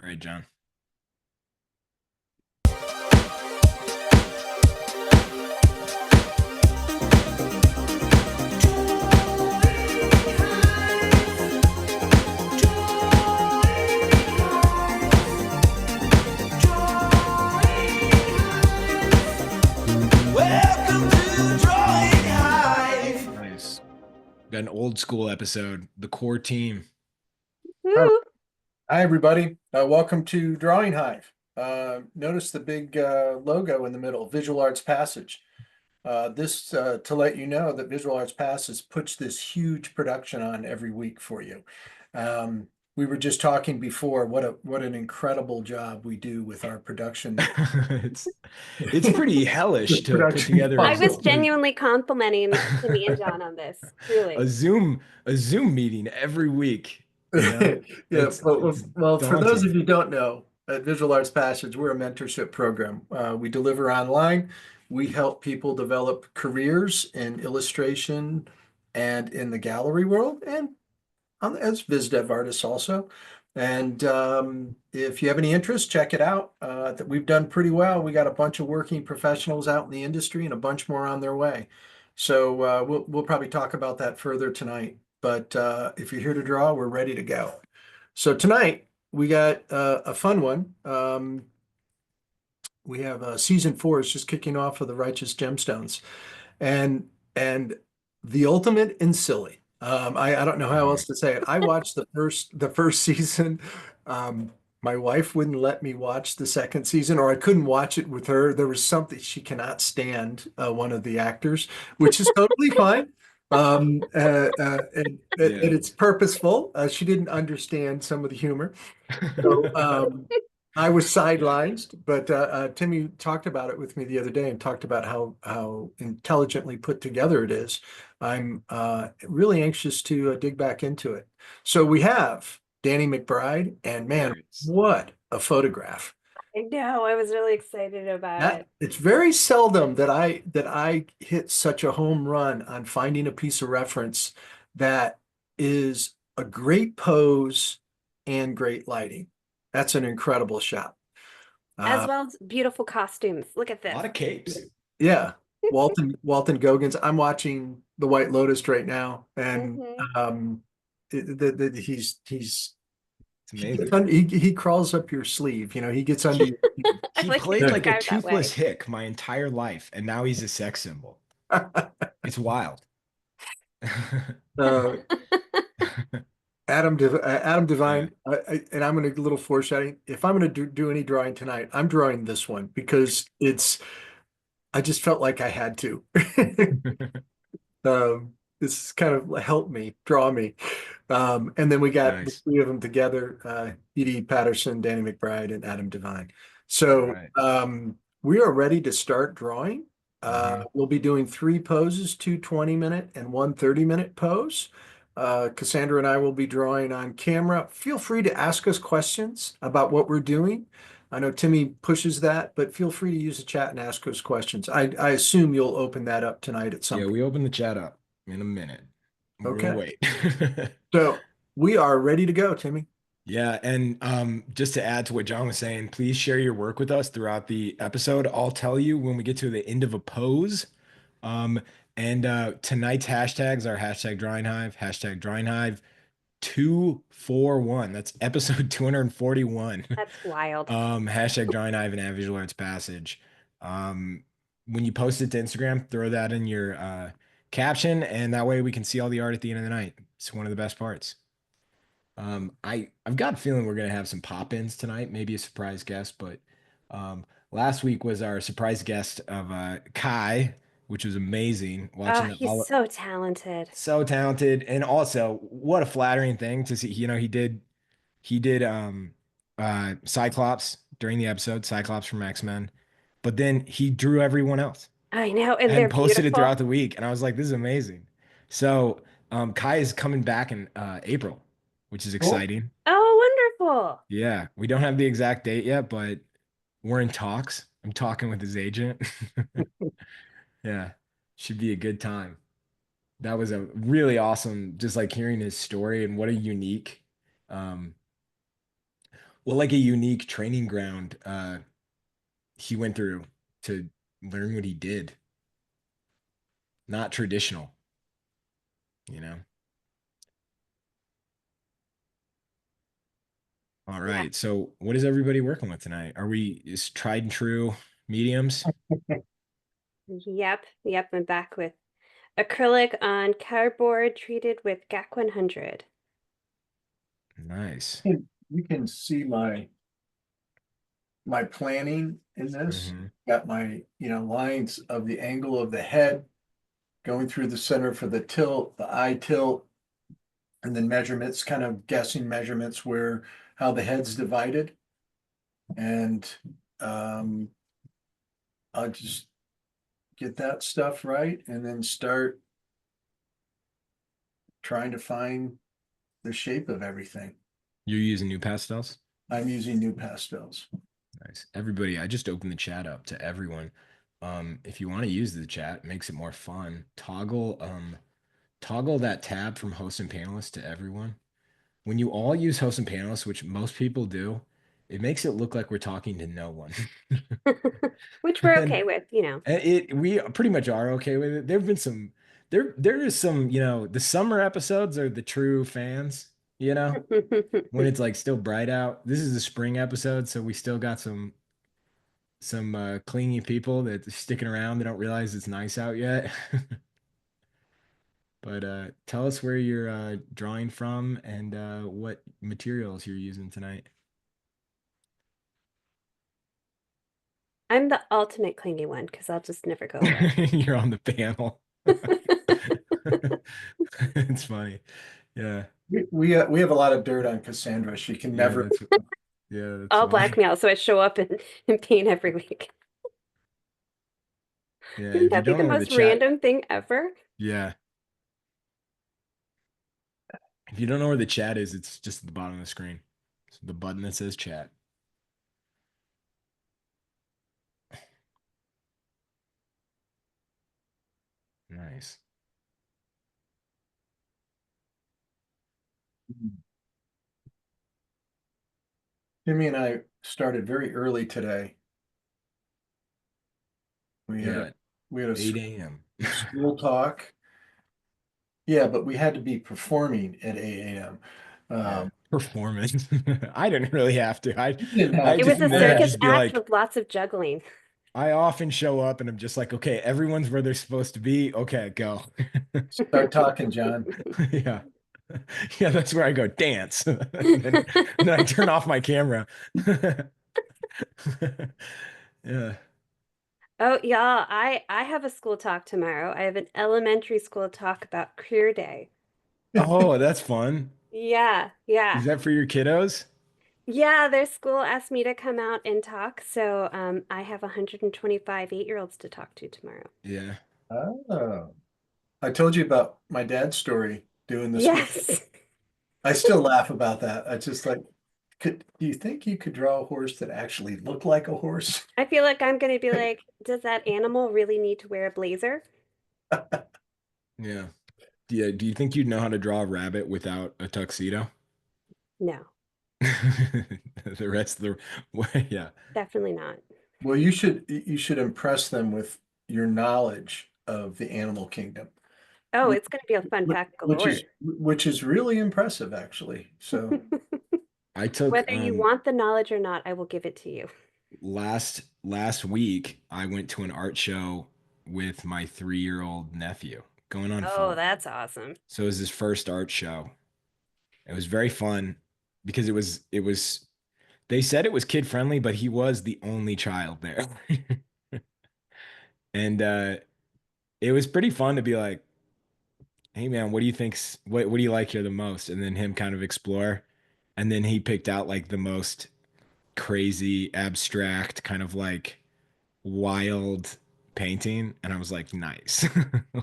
right, John. Welcome to Drawing Hive. Nice. Got an old school episode, the core team. Hi, Woo! hi, everybody. Welcome to Drawing Hive. Notice the big logo in the middle, Visual Arts Passage. This to let you know that Visual Arts Passage puts this huge production on every week for you. We were just talking before what an incredible job we do with our production. It's pretty hellish to put Production together I was Awesome. genuinely complimenting Timmy and John on this. Truly. a Zoom meeting every week. You know? Yeah, It's well, for those daunting. of you who don't know, at Visual Arts Passage, we're a mentorship program. We deliver online. We help people develop careers in illustration and in the gallery world, and as biz dev artists also. And if you have any interest, check it out. That we've done pretty well. We got a bunch of working professionals out in the industry and a bunch more on their way. So we'll probably talk about that further tonight. But if you're here to draw, we're ready to go. So tonight we got a fun one. We have season 4 is just kicking off of the Righteous Gemstones, and the ultimate in silly. I don't know how else to say it. I watched the first season. My wife wouldn't let me watch the second season, or I couldn't watch it with her. There was something she cannot stand, one of the actors, which is totally fine. And it's purposeful. She didn't understand some of the humor. So I was sidelined, but Timmy talked about it with me the other day and talked about how intelligently put together it is. I'm really anxious to dig back into it. So we have Danny McBride, and man, Nice. what a photograph! I know. I was really excited about it. It's very seldom that I hit such a home run on finding a piece of reference that is a great pose and great lighting. That's an incredible shot. As well as beautiful costumes. Look at A this. lot of capes. Yeah, Walton Goggins. I'm watching The White Lotus right now, and Mhm. he's It's he, amazing. he crawls up your sleeve. He gets under your. I He like to be played like a described that way. toothless hick my entire life, and now he's a sex symbol. It's wild. uh, Adam Devine, and I'm going to a little foreshadowing. If I'm going to do any drawing tonight, I'm drawing this one because I just felt like I had to. This kind of helped me draw me. And then we got the Nice. three of them together, Edie Patterson, Danny McBride, and Adam Devine. All So right. we are ready to start drawing. Mhm. We'll be doing 3 poses, 2 20-minute and 1 30-minute pose. Cassandra and I will be drawing on camera. Feel free to ask us questions about what we're doing. I know Timmy pushes that, but feel free to use the chat and ask us questions. I assume you'll open that up tonight at some Yeah, point. we open the chat up in a minute. We're gonna Okay. wait. So we are ready to go, Timmy. Yeah, and just to add to what John was saying, please share your work with us throughout the episode. I'll tell you when we get to the end of a pose. Um, and tonight's hashtags are hashtag drawing hive, hashtag drawing hive 241. That's episode 241. That's wild. Hashtag drawing hive and visual arts passage. Um, when you post it to Instagram, throw that in your caption, and that way we can see all the art at the end of the night. It's one of the best parts. I've got a feeling we're gonna have some pop-ins tonight, maybe a surprise guest, but last week was our surprise guest of Kai, which was amazing. Oh, Watching he's so talented. so talented, and also what a flattering thing to see. He did Cyclops during the episode, Cyclops from X-Men, but then he drew everyone else I know, and they're and posted it beautiful. throughout the week, and I was like, this is amazing. So Kai is coming back in April, which is Cool. exciting. Oh, wonderful. Yeah, we don't have the exact date yet, but we're in talks. I'm talking with his agent. Yeah, should be a good time. That was a really awesome, just like hearing his story and what a unique, um, Well, like a unique training ground he went through to learn what he did. Not traditional, you know. All Yeah. right. So what is everybody working with tonight? Are we is tried and true mediums? Yep. Yep. I'm back with acrylic on cardboard treated with GAC 100. Nice. You can see my planning in this. Hmm. Got my, lines of the angle of the head going through the center for the tilt, the eye tilt, and then measurements, kind of guessing measurements where how the head's divided. And um, I'll just get that stuff right and then start trying to find the shape of everything. You're using new pastels? I'm using new pastels. Nice. Everybody, I just opened the chat up to everyone. If you want to use the chat, it makes it more fun. Toggle that tab from host and panelists to everyone. When you all use host and panelists, which most people do, it makes it look like we're talking to no one. Which we're And okay with, you know. we pretty much are okay with it. There've been some there is some, the summer episodes are the true fans, when it's like still bright out. This is the spring episode, so we still got some clingy people that are sticking around. They don't realize it's nice out yet. But tell us where you're drawing from and what materials you're using tonight. I'm the ultimate clingy one because I'll just never go away. You're on the panel. It's funny. Yeah. We have a lot of dirt on Cassandra. She can Yeah, never. that's All funny. blackmail, so I show up in paint every week. Yeah, Wouldn't if you that be don't the know where the most chat, random thing ever? yeah. If you don't know where the chat is, it's just at the bottom of the screen. So the button that says chat. Nice. Jimmy and I started very early today. We had a Yeah, we had a 8 a.m. school talk. Yeah, but we had to be performing at 8 a.m. Yeah. Performance. I didn't really have to. You didn't I have It to was just a do meant to that. circus just be act like, with lots of juggling. I often show up and I'm just like, okay, everyone's where they're supposed to be. Okay, go. Start talking, John. Yeah. Yeah, that's where I go dance. And then I turn off my camera. Yeah. Oh, y'all, I have a school talk tomorrow. I have an elementary school talk about career day. Oh, that's fun. Yeah, yeah. Is that for your kiddos? Yeah, their school asked me to come out and talk, so I have 125 8-year-olds to talk to tomorrow. Yeah. Oh, I told you about my dad's story doing the school. Yes. I still laugh about that. I just like, do you think you could draw a horse that actually looked like a horse? I feel like I'm gonna be like, does that animal really need to wear a blazer? Yeah. Yeah. Do you think you'd know how to draw a rabbit without a tuxedo? No, The rest of the, yeah. definitely not. Well, you should impress them with your knowledge of the animal kingdom, Oh, which it's gonna be a fun pack which galore. is which is really impressive, actually. So I took Whether you want the knowledge or not, I will give it to you. last week I went to an art show with my 3-year-old nephew going on Oh, 4. that's awesome. So it was his first art show. It was very fun because it was they said it was kid friendly, but he was the only child there. And it was pretty fun to be like, "Hey man, what do you think's what do you like here the most?" And then him kind of explore. And then he picked out like the most crazy, abstract, kind of like wild painting. And I was like, "Nice."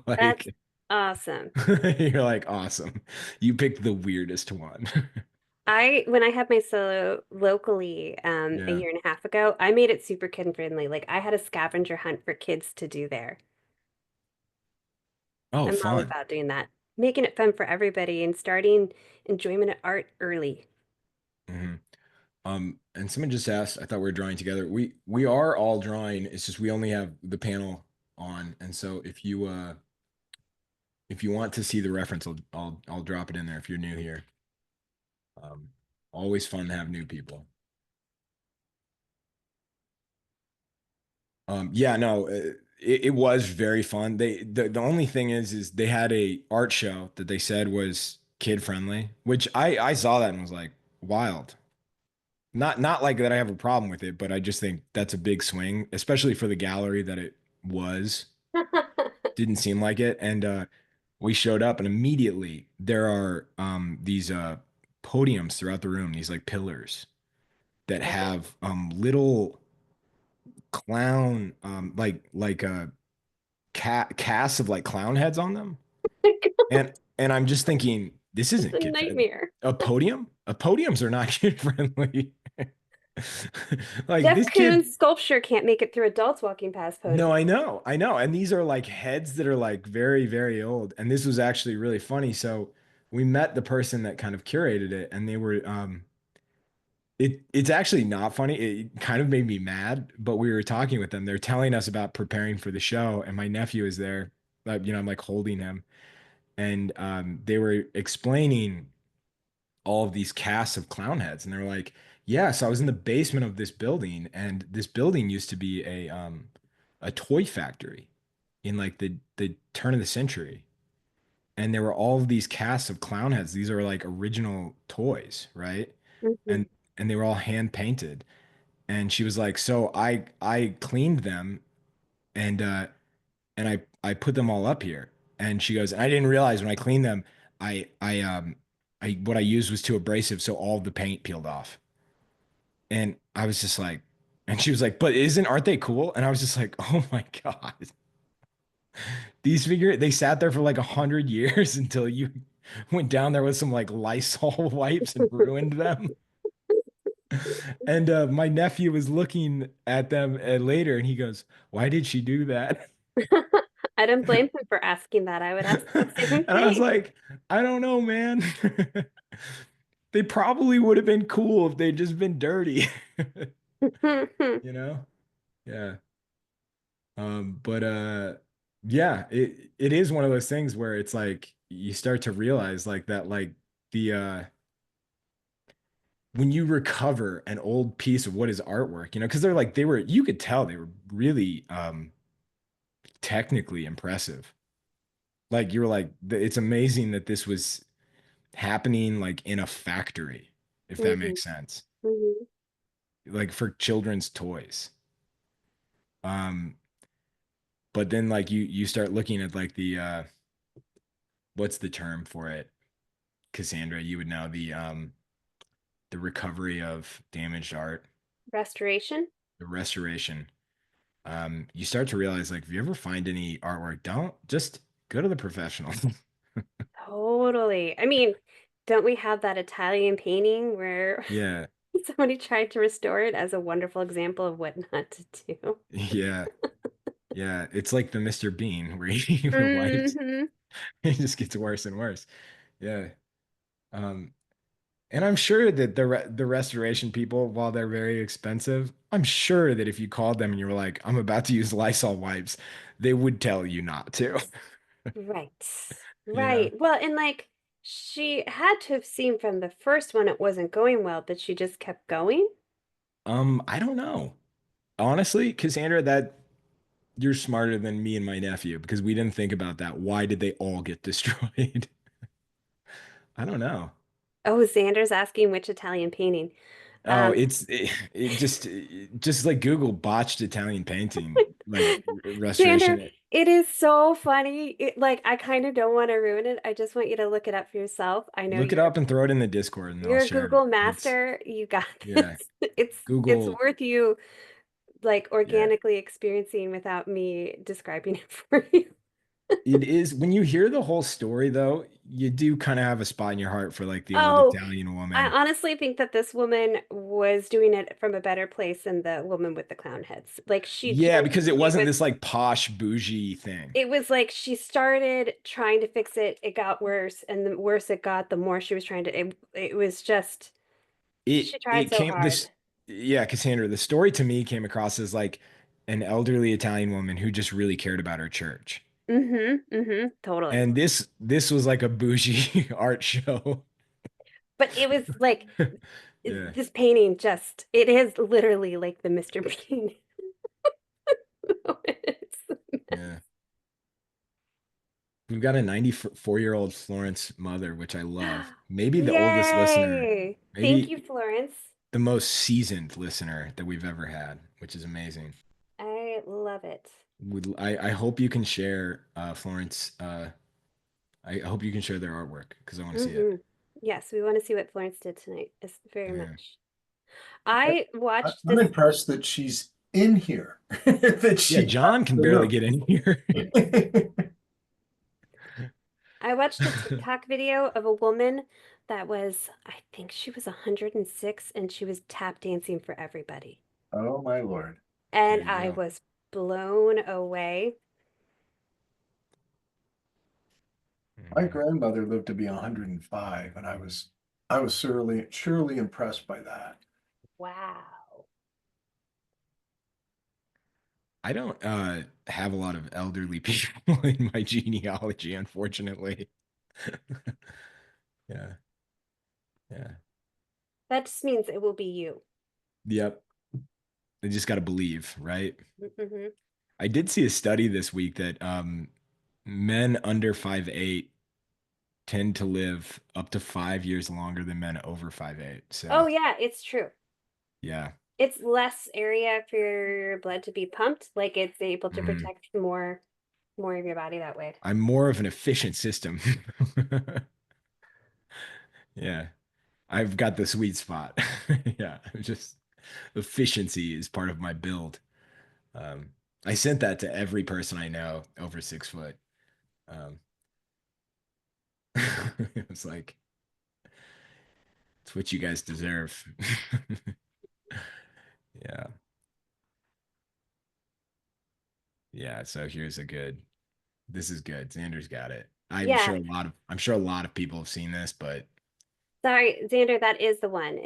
That's Like awesome. you're like, "Awesome. You picked the weirdest one." When I had my solo locally a Yeah. year and a half ago, I made it super kid friendly. Like I had a scavenger hunt for kids to do there. Oh, I'm all fun. about doing that. Making it fun for everybody and starting enjoyment of art early. Mhm. And someone just asked, I thought we were drawing together. We are all drawing. It's just we only have the panel on. And so if you want to see the reference, I'll drop it in there if you're new here. Um, Always fun to have new people. Yeah, no, it was very fun. The only thing is they had a art show that they said was kid friendly, which I saw that and was like wild. Not like that I have a problem with it, but I just think that's a big swing, especially for the gallery that it was. Didn't seem like it. And we showed up and immediately there are these podiums throughout the room, these like pillars that Oh have little clown casts of like clown heads on them. my God, And I'm just thinking, this it's isn't a kid friendly. nightmare. A podium? A podiums are not kid friendly. Like Jeff this kid. Koons sculpture can't make it through adults walking past No, podium. I know. And these are like heads that are like very, very old. And this was actually really funny. So we met the person that kind of curated it, and they were it's actually not funny. It kind of made me mad, but we were talking with them. They're telling us about preparing for the show, and my nephew is there. I'm like holding him, and they were explaining all of these casts of clown heads, and they're like, "Yeah, so I was in the basement of this building, and this building used to be a toy factory in like the turn of the century, and there were all of these casts of clown heads. These are like original toys, right? Mhm. And they were all hand painted." And she was like, "So I cleaned them and I put them all up here." And she goes, "I didn't realize when I cleaned them, I what I used was too abrasive, so all the paint peeled off." And I was just like, and she was like, "But aren't they cool?" And I was just like, "Oh my God. They sat there for like 100 years until you went down there with some like Lysol wipes and ruined them." And my nephew was looking at them later and he goes, "Why did she do that?" I don't blame him for asking that. I would ask the same And I was thing. like, "I don't know, man." They probably would have been cool if they'd just been dirty, you know? Yeah. But yeah, it is one of those things where it's like you start to realize like that like the when you recover an old piece of what is artwork, because they were you could tell they were really technically impressive. Like you were like it's amazing that this was happening like in a factory, if that Mhm, makes sense. mhm. Like for children's toys. Um, but then like you start looking at like the what's the term for it? Cassandra, you would know the recovery of damaged art, Restoration? the restoration. You start to realize like if you ever find any artwork, don't just go to the professionals. Totally. I mean, don't we have that Italian painting where Yeah, somebody tried to restore it as a wonderful example of what not to do? yeah, yeah. It's like the Mr. Bean where he wipes. Hmm. It just gets worse and worse. Yeah. Um, and I'm sure that the restoration people, while they're very expensive, I'm sure that if you called them and you were like, "I'm about to use Lysol wipes," they would tell you not to. Right. You know? Right. Well, and like she had to have seen from the first one it wasn't going well, but she just kept going. I don't know. Honestly, Cassandra, that you're smarter than me and my nephew because we didn't think about that. Why did they all get destroyed? I don't know. Oh, Xander's asking which Italian painting. Oh, Um, it just like Google botched Italian painting, like Xander, restoration. it is so funny. Like I kind of don't want to ruin it. I just want you to look it up for yourself. I know Look it up and throw it in the Discord and I'll you're a share it. Google It's master. You got yeah. this. It's Google, worth you like yeah. organically experiencing without me describing it for you. It is when you hear the whole story though, you do kind of have a spot in your heart for like the old Oh, Italian I woman. honestly think that this woman was doing it from a better place than the woman with the clown heads. Like she Yeah, because it genuinely wasn't was, this like posh bougie thing. it was like she started trying to fix it, it got worse, and the worse it got, the more she was trying to, it was just She tried it so came hard. this yeah, Cassandra, the story to me came across as like an elderly Italian woman who just really cared about her church. Totally. And this was like a bougie art show. But it was like Yeah, this painting just, it is literally like the Mr. Bean. It's a yeah. mess. We've got a 94-year-old Florence mother, which I love. Maybe the oldest listener, Yay. Thank maybe you, Florence. the most seasoned listener that we've ever had, which is amazing. I love it. I hope you can share Florence. I hope you can share their artwork because I want to see it. hmm Yes, we want to see what Florence did tonight. Very Yeah. much. I I- watched I'm this. impressed that she's in here, that Yeah, she John can has barely the get in here. note. I watched a TikTok video of a woman that was, I think she was 106, and she was tap dancing for everybody. Oh my Lord. There And you I go. was blown away. My Mhm. grandmother lived to be 105, and I was surely impressed by that. Wow. I don't have a lot of elderly people in my genealogy, unfortunately. Yeah, yeah. That just means it will be you. Yep. They just got to believe, right? hmm I did see a study this week that men under 5'8" tend to live up to 5 years longer than men over 5'8". Oh, So, yeah, it's true. yeah. It's less area for your blood to be pumped, like it's able to Mhm. protect more of your body that way. I'm more of an efficient system. Yeah. I've got the sweet spot. Yeah. Just efficiency is part of my build. Um, I sent that to every person I know over 6 foot. Um, it's like, it's what you guys deserve. Yeah. Yeah. So here's a good, this is good. Xander's got it. Yeah, I'm sure a lot of people have seen this, but sorry, Xander, that is the one.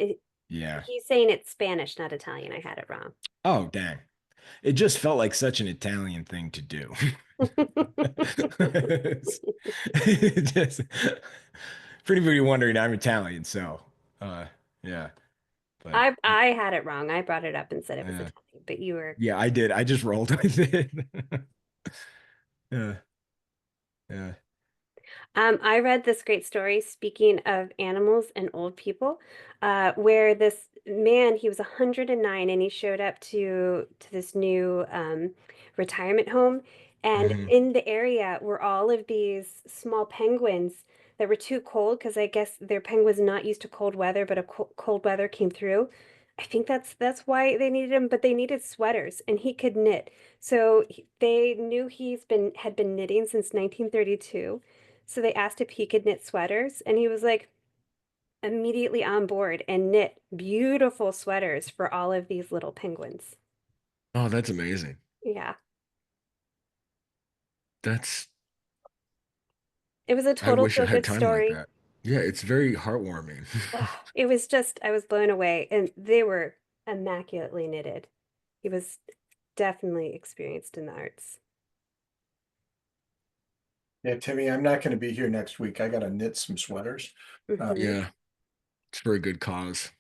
yeah. He's saying it's Spanish, not Italian. I had it wrong. Oh, dang. It just felt like such an Italian thing to do. It's just for anybody wondering, I'm Italian, so uh yeah, but I had it wrong. I brought it up and said it was uh, Italian, but you were. yeah, I did. I just rolled with it. Yeah, yeah. I read this great story, speaking of animals and old people, where this man, he was 109, and he showed up to this new retirement home. And Hmm. in the area were all of these small penguins that were too cold because I guess their penguins not used to cold weather, but a cold weather came through. I think that's why they needed him, but they needed sweaters, and he could knit. So they knew had been knitting since 1932. So they asked if he could knit sweaters, and he was like immediately on board and knit beautiful sweaters for all of these little penguins. Oh, that's amazing. Yeah, That's it was a I total wish I had feel-good time like story. that. Yeah, it's very heartwarming. Ugh, it was just, I was blown away, and they were immaculately knitted. He was definitely experienced in the arts. Yeah, Timmy, I'm not going to be here next week. I got to knit some sweaters. hmm Yeah, it's for a good cause.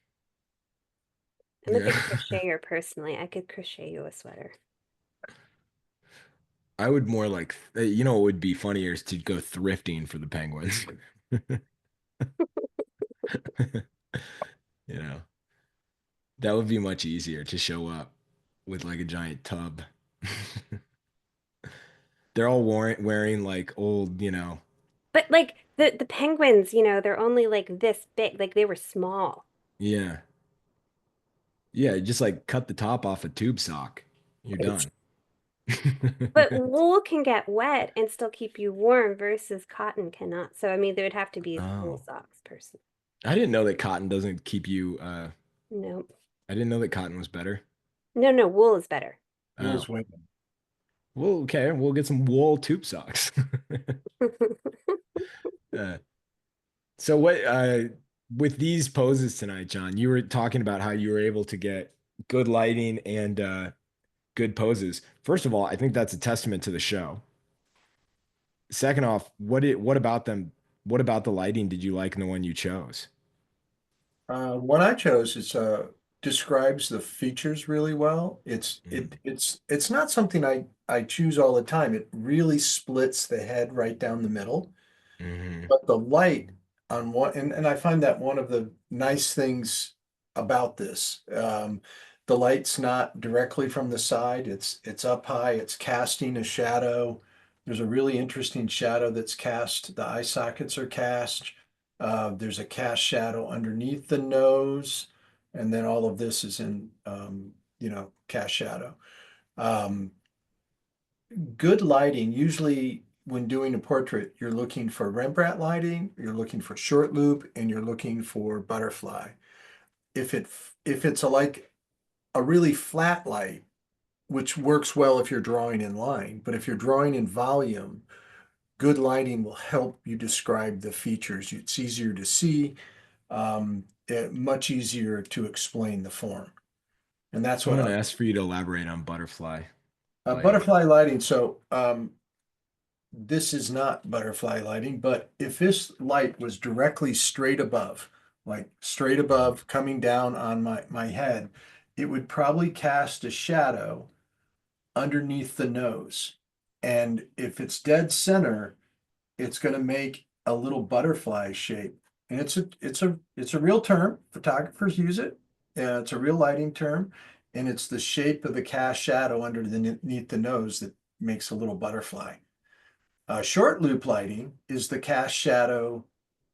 I'm a Yeah. big crocheter personally. I could crochet you a sweater. I would more like, what would be funnier is to go thrifting for the penguins. You know, that would be much easier to show up with like a giant tub. They're all wearing like old, But like the penguins, they're only like this big, like they were small. yeah. Yeah, just like cut the top off a tube sock. You're done. But wool can get wet and still keep you warm versus cotton cannot. So I mean, there would have to be wool Oh, socks person. I didn't know that cotton doesn't keep you. No, I didn't know that cotton was better. no, no, wool is better. Oh, Wool's women. well, okay. We'll get some wool tube socks. Uh, so what? with these poses tonight, John, you were talking about how you were able to get good lighting and good poses. First of all, I think that's a testament to the show. Second off, what about them? What about the lighting did you like in the one you chose? One I chose is describes the features really well. Mm. It's not something I choose all the time. It really splits the head right down the middle. Hmm. But the light on one, and I find that one of the nice things about this. The light's not directly from the side, it's up high, it's casting a shadow. There's a really interesting shadow that's cast. The eye sockets are cast. There's a cast shadow underneath the nose, and then all of this is in cast shadow. Um, Good lighting, usually when doing a portrait, you're looking for Rembrandt lighting, you're looking for short loop, and you're looking for butterfly. If it if it's like a really flat light, which works well if you're drawing in line, but if you're drawing in volume, good lighting will help you describe the features. It's easier to see, much easier to explain the form. And that's I'm what gonna ask for you to elaborate on butterfly lighting. butterfly lighting. So this is not butterfly lighting, but if this light was directly straight above, like straight above coming down on my head, it would probably cast a shadow underneath the nose. And if it's dead center, it's going to make a little butterfly shape. And it's a real term. Photographers use it. It's a real lighting term, and it's the shape of the cast shadow underneath the nose that makes a little butterfly. Short loop lighting is the cast shadow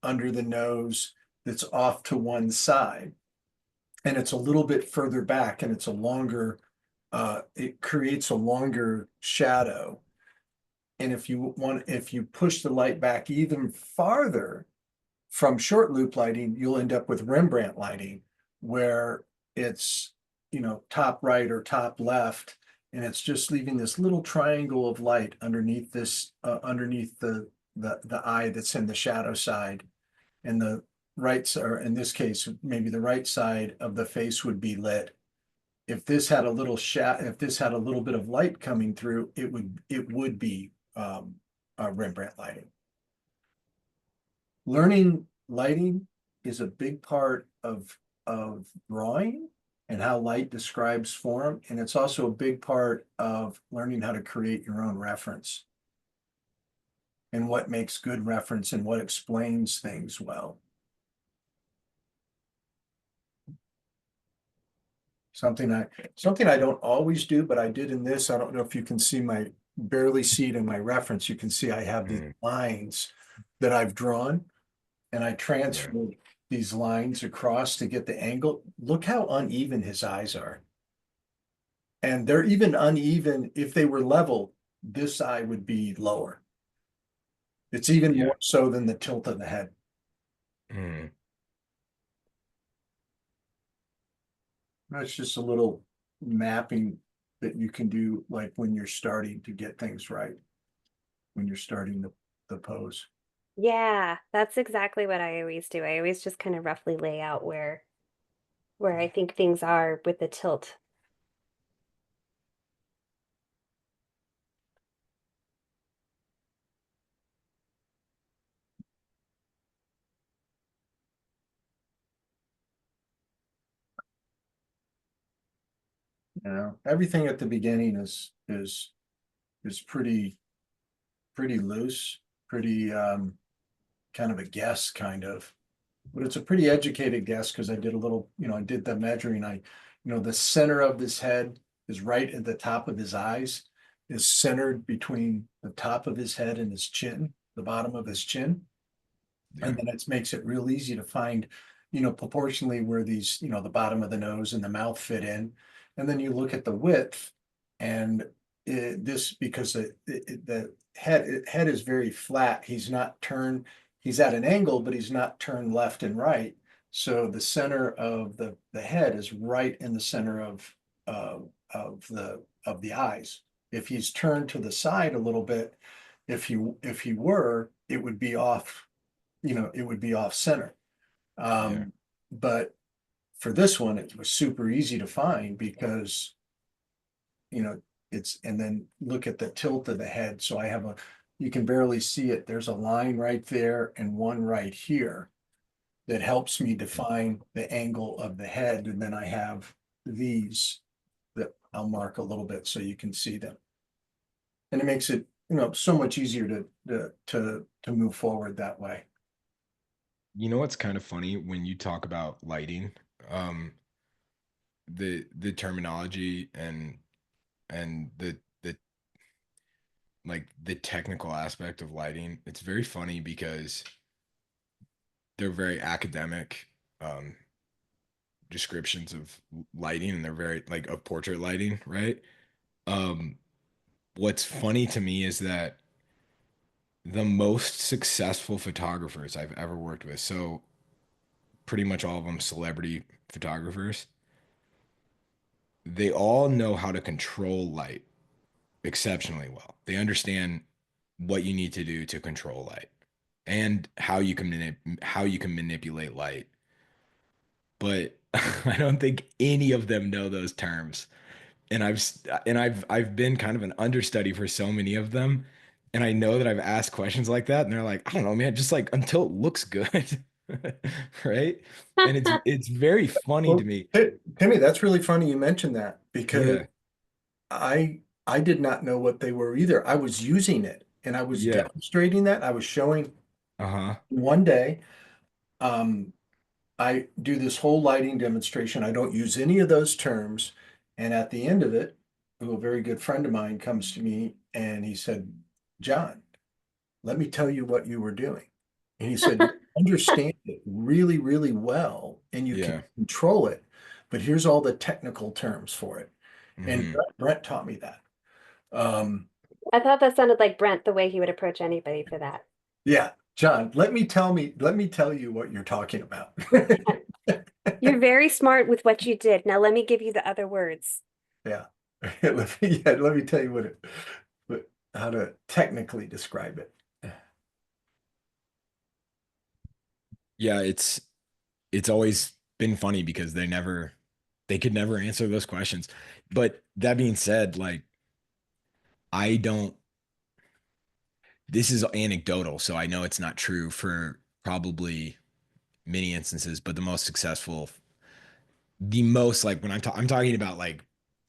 under the nose that's off to one side. And it's a little bit further back and it's a longer, it creates a longer shadow. And if you push the light back even farther from short loop lighting, you'll end up with Rembrandt lighting, where it's, top right or top left, and it's just leaving this little triangle of light underneath underneath the eye that's in the shadow side. And the right, or in this case, maybe the right side of the face would be lit. If this had a little bit of light coming through, it would be Rembrandt lighting. Learning lighting is a big part of drawing and how light describes form, and it's also a big part of learning how to create your own reference and what makes good reference and what explains things well. Something I don't always do, but I did in this. I don't know if you can see barely see it in my reference. You can see I have these Mm. lines that I've drawn, and I Yeah. transferred these lines across to get the angle. Look how uneven his eyes are. And they're even uneven. If they were level, this eye would be lower. It's even Yeah. more so than the tilt of the head. Mm. That's just a little mapping that you can do, like when you're starting to get things right, when you're starting the pose. Yeah, that's exactly what I always do. I always just kind of roughly lay out where I think things are with the tilt. Everything at the beginning is pretty loose, pretty kind of a guess kind of. But it's a pretty educated guess because I did a little, I did the measuring. The center of his head is right at the top of his eyes, is centered between the top of his head and his chin, the bottom of his chin. And Yeah. then it makes it real easy to find, proportionally where these, the bottom of the nose and the mouth fit in. And then you look at the width, and because the head is very flat. He's not turned, he's at an angle, but he's not turned left and right. So the center of the head is right in the center of the eyes. If he's turned to the side a little bit, if he were, it would be off, it would be off center. Yeah. But for this one, it was super easy to find because, you know, and then look at the tilt of the head. So you can barely see it. There's a line right there and one right here that helps me define the angle of the head. And then I have these that I'll mark a little bit so you can see them. And it makes it, so much easier to move forward that way. You know what's kind of funny when you talk about lighting? Um, the terminology and the like the technical aspect of lighting. It's very funny because they're very academic descriptions of lighting and they're very like of portrait lighting, right? Um, what's funny to me is that the most successful photographers I've ever worked with, so pretty much all of them celebrity photographers, they all know how to control light exceptionally well. They understand what you need to do to control light and how you can manipulate light. But I don't think any of them know those terms. And I've been kind of an understudy for so many of them. And I know that I've asked questions like that, and they're like, I don't know, man, just like until it looks good. Right? And it's very funny to Well, me. Timmy, that's really funny you mentioned that because Yeah. I did not know what they were either. I was using it and I was Yeah. demonstrating that. I was showing Uh-huh. one day. Um, I do this whole lighting demonstration. I don't use any of those terms. And at the end of it, a very good friend of mine comes to me and he said, John, let me tell you what you were doing. And he said, you understand it really, really well and you can Yeah. control it, but here's all the technical terms for it. And Hmm. Brett taught me that. Um, I thought that sounded like Brent the way he would approach anybody for that. yeah, John, let me tell you what you're talking about. You're very smart with what you did. Now let me give you the other words. Yeah. Let me tell you how to technically describe it. Yeah, it's always been funny because they could never answer those questions. But that being said, like I don't this is anecdotal, so I know it's not true for probably many instances, but the most like when I'm talking about like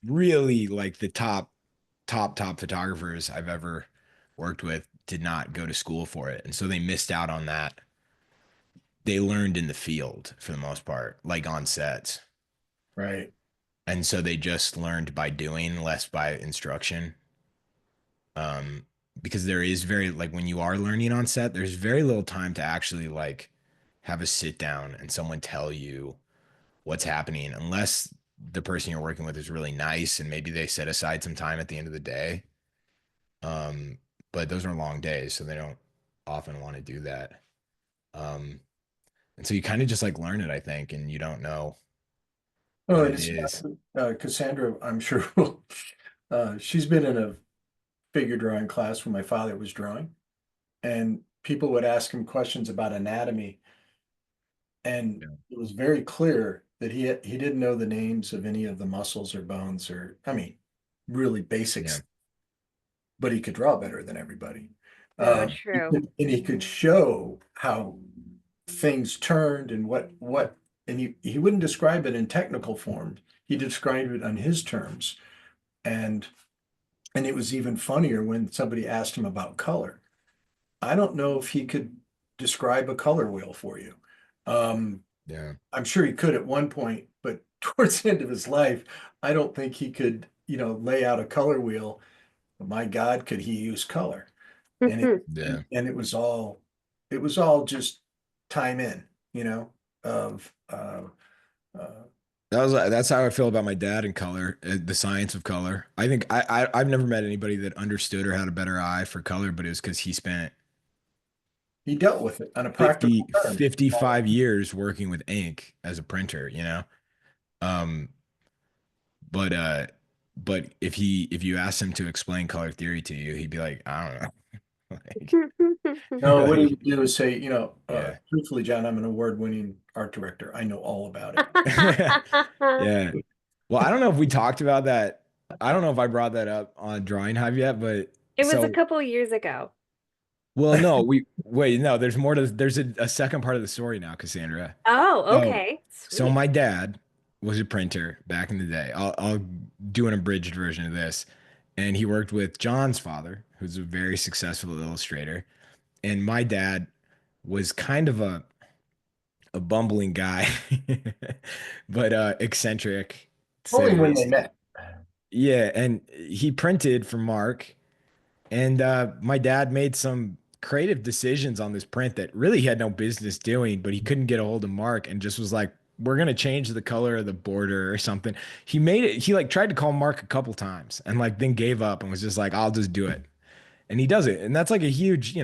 really like the top photographers I've ever worked with did not go to school for it. And so they missed out on that. They learned in the field for the most part, like on sets. Right. And so they just learned by doing, less by instruction. Um, because there is very like when you are learning on set, there's very little time to actually like have a sit down and someone tell you what's happening, unless the person you're working with is really nice and maybe they set aside some time at the end of the day. Um, but those are long days, so they don't often want to do that. Um, and so you kind of just like learn it, I think, and you don't know Oh, what and it it's is. Cassandra, I'm sure she's been in a figure drawing class when my father was drawing, and people would ask him questions about anatomy, and Yeah. it was very clear that he didn't know the names of any of the muscles or bones or I mean, really Yeah. basics, but he could draw better than everybody. So He true. and he could show how things turned and what and he wouldn't describe it in technical form. He described it on his terms. And and it was even funnier when somebody asked him about color. I don't know if he could describe a color wheel for you. Um, Yeah. I'm sure he could at one point, but towards the end of his life, I don't think he could, lay out a color wheel. But my God, could he use color? And it Yeah. and it was all just time in, of That's how I feel about my dad and color, the science of color. I think I've never met anybody that understood or had a better eye for color, but it was because he spent he dealt with it on a practical 50 term. 55 years working with ink as a printer, you know? Um, but if you ask him to explain color theory to you, he'd be like, I don't know. Like, No, what he Like, would do is say, yeah. truthfully, John, I'm an award-winning art director. I know all about it. Yeah. Well, I don't know if we talked about that. I don't know if I brought that up on Drawing Hive yet, but It was a so, couple years ago. well, no, we wait, no, there's more to there's a second part of the story now, Cassandra. Oh, So, okay. so Sweet. my dad was a printer back in the day. I'll do an abridged version of this. And he worked with John's father, who's a very successful illustrator. And my dad was kind of a bumbling guy, but eccentric, to say Only the when they least. met. Yeah, and he printed for Mark, and my dad made some creative decisions on this print that really he had no business doing, but he couldn't get a hold of Mark and just was like, we're gonna change the color of the border or something. He made it, he like tried to call Mark a couple times and like then gave up and was just like, I'll just do it. And he does it. And that's like a huge,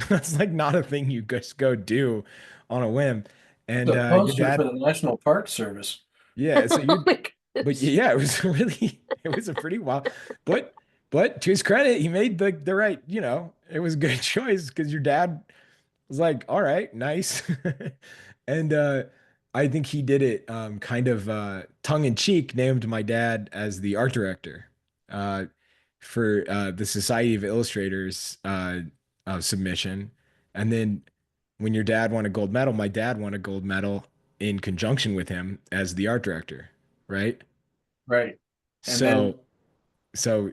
that's like not a thing you just go do on a whim. And The your poster for dad, the National Park Service. yeah, so you Oh my but gosh. yeah, it was really, it was a pretty wild, but, but to his credit, he made the right, it was a good choice because your dad was like, all right, nice. And I think he did it kind of tongue in cheek, named my dad as the art director uh, for the Society of Illustrators submission. And then when your dad won a gold medal, my dad won a gold medal in conjunction with him as the art director, right? Right. And then, So, so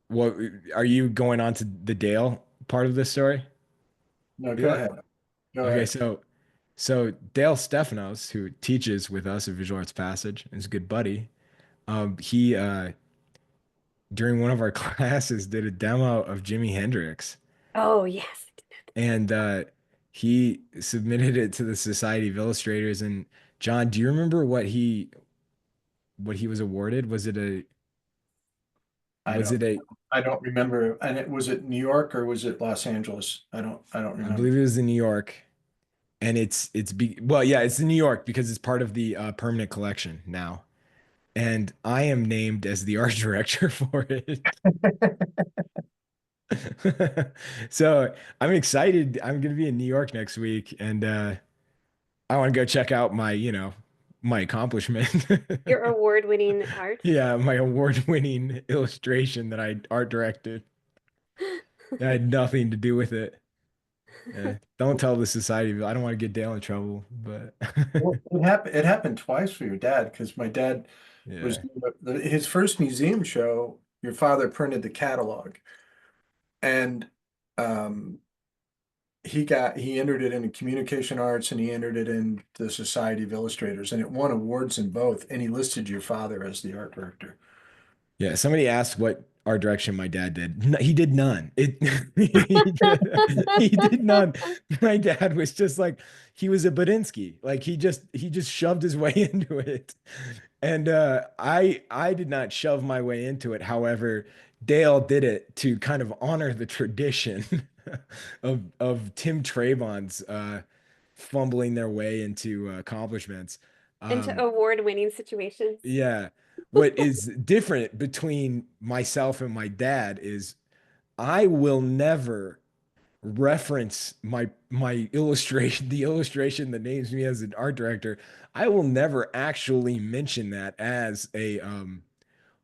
what are you going on to the Dale part of this story? no, go Yeah. ahead. Go Okay, ahead. so Dale Stefanos, who teaches with us at Visual Arts Passage, is a good buddy. He during one of our classes did a demo of Jimi Hendrix, Oh, yes. and he submitted it to the Society of Illustrators. And John, do you remember what he was awarded? I Was don't it a I don't remember. And was it New York or was it Los Angeles? I don't I remember. believe it was in New York, and well, yeah, it's in New York because it's part of the permanent collection now. And I am named as the art director for it. So I'm excited. I'm gonna be in New York next week, and I want to go check out my accomplishment. Your award-winning art. Yeah, my award-winning illustration that I art directed. I had nothing to do with it. Yeah. Don't tell the society. I don't want to get Dale in trouble, but Well, it happened twice for your dad because my dad was yeah. his first museum show. Your father printed the catalog, and um, he entered it in communication arts and he entered it in the Society of Illustrators, and it won awards in both. And he listed your father as the art director. Yeah, somebody asked what art direction my dad did. He did none. He did none. My dad was just like he was a Badinsky. Like he just shoved his way into it. And I did not shove my way into it. However, Dale did it to kind of honor the tradition of Tim Trayvon's fumbling their way into accomplishments. Into Um, award-winning situations. yeah. What is different between myself and my dad is I will never reference my illustration, the illustration that names me as an art director. I will never actually mention that as a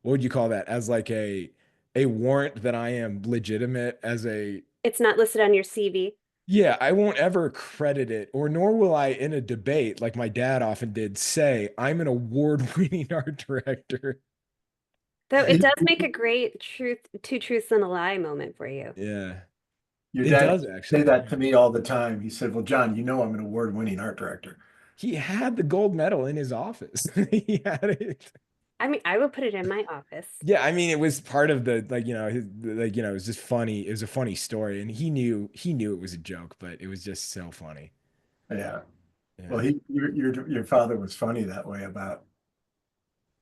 what would you call that? As like a warrant that I am legitimate as a It's not listed on your CV. yeah, I won't ever credit it, or nor will I in a debate like my dad often did say, I'm an award-winning art director. Though it He- does make a great two truths and a lie moment for you. Yeah, Your it dad does say actually. that to me all the time. He said, "Well, John, I'm an award-winning art director." He had the gold medal in his office. He had it. I mean, I would put it in my office. Yeah, I mean, it was part of the it was just funny. It was a funny story, and he knew it was a joke, but it was just so funny. Yeah. Well, Yeah. your father was funny that way about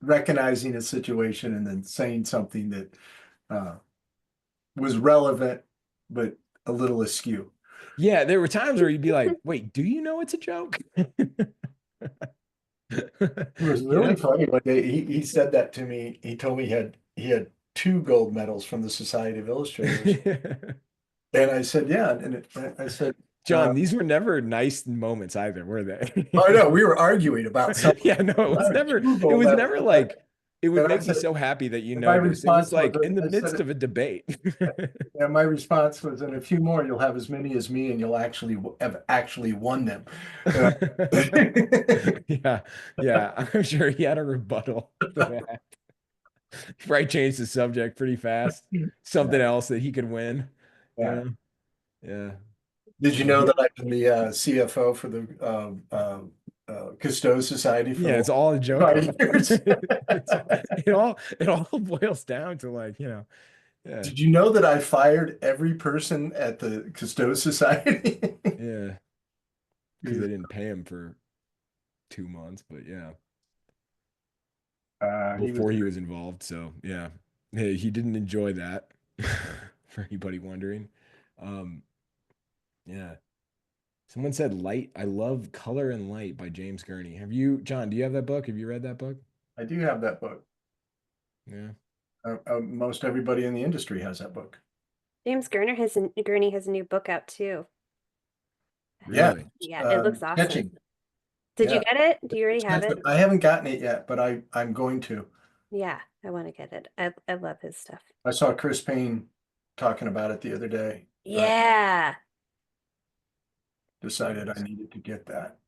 recognizing a situation and then saying something that uh, was relevant but a little askew. Yeah, there were times where you'd be like, "Wait, do you know it's a joke?" It was You really know? funny one day. He said that to me. He told me he had two gold medals from the Society of Illustrators. And I said, yeah. I said, John, these were never nice moments either, were they? oh no, we were arguing about something. Yeah, no, I had a it Google was that never was like, it would and I make me said, so happy that you and my know this. It was response was, like in the I midst said, of a debate. yeah, my response was, in a few more, you'll have as many as me, and you'll actually have actually won them. Uh, Yeah, yeah. I'm sure he had a rebuttal to that. He probably changed the subject pretty fast. yeah, Something else that he could win. yeah. Yeah. Did you Yeah. know that I've been the CFO for the Cousteau Society for Yeah, the it's last all a joke. 5 years? It all boils down to like, yeah, Did you know that I fired every person at the Cousteau Society? yeah, because they didn't pay him for 2 months, but yeah, He was before he was involved. So yeah, hey, he didn't enjoy that. For anybody wondering, um, yeah. Someone said light. I love Color and Light by James Gurney. Have you, John? Do you have that book? Have you read that book? I do have that book. Yeah, Most everybody in the industry has that book. James Gurney has a new book out too. Yeah, really. Yeah, it looks awesome. catching. Did you Yeah, get it? Do you already have it? I haven't gotten it yet, but I'm going to. Yeah, I want to get it. I love his stuff. I saw Chris Payne talking about it the other day. Yeah. Decided I needed to get that.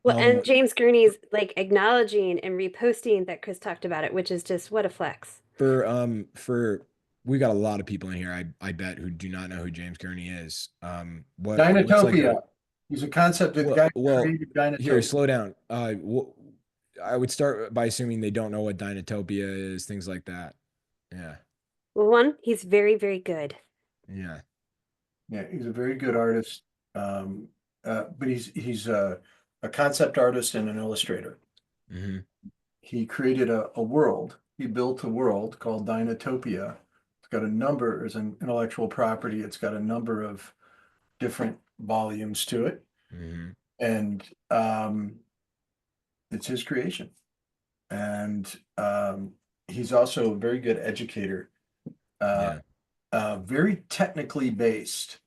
Well, Um, and James Gurney's like acknowledging and reposting that Chris talked about it, which is just what a flex. for we got a lot of people in here, I bet, who do not know who James Gurney is. What's like a Dinotopia. He's a concept of the guy who well, created here, Dinotopia. slow down. I would start by assuming they don't know what Dinotopia is, things like that. Yeah, Well, one, he's very, very good. yeah. Yeah, he's a very good artist. Um, but he's a concept artist and an illustrator. Hmm. He created a world. He built a world called Dinotopia. It's got a number as an intellectual property. It's got a number of different volumes to it, Hmm. and it's his creation. And he's also a very good educator, uh, Yeah. very technically based.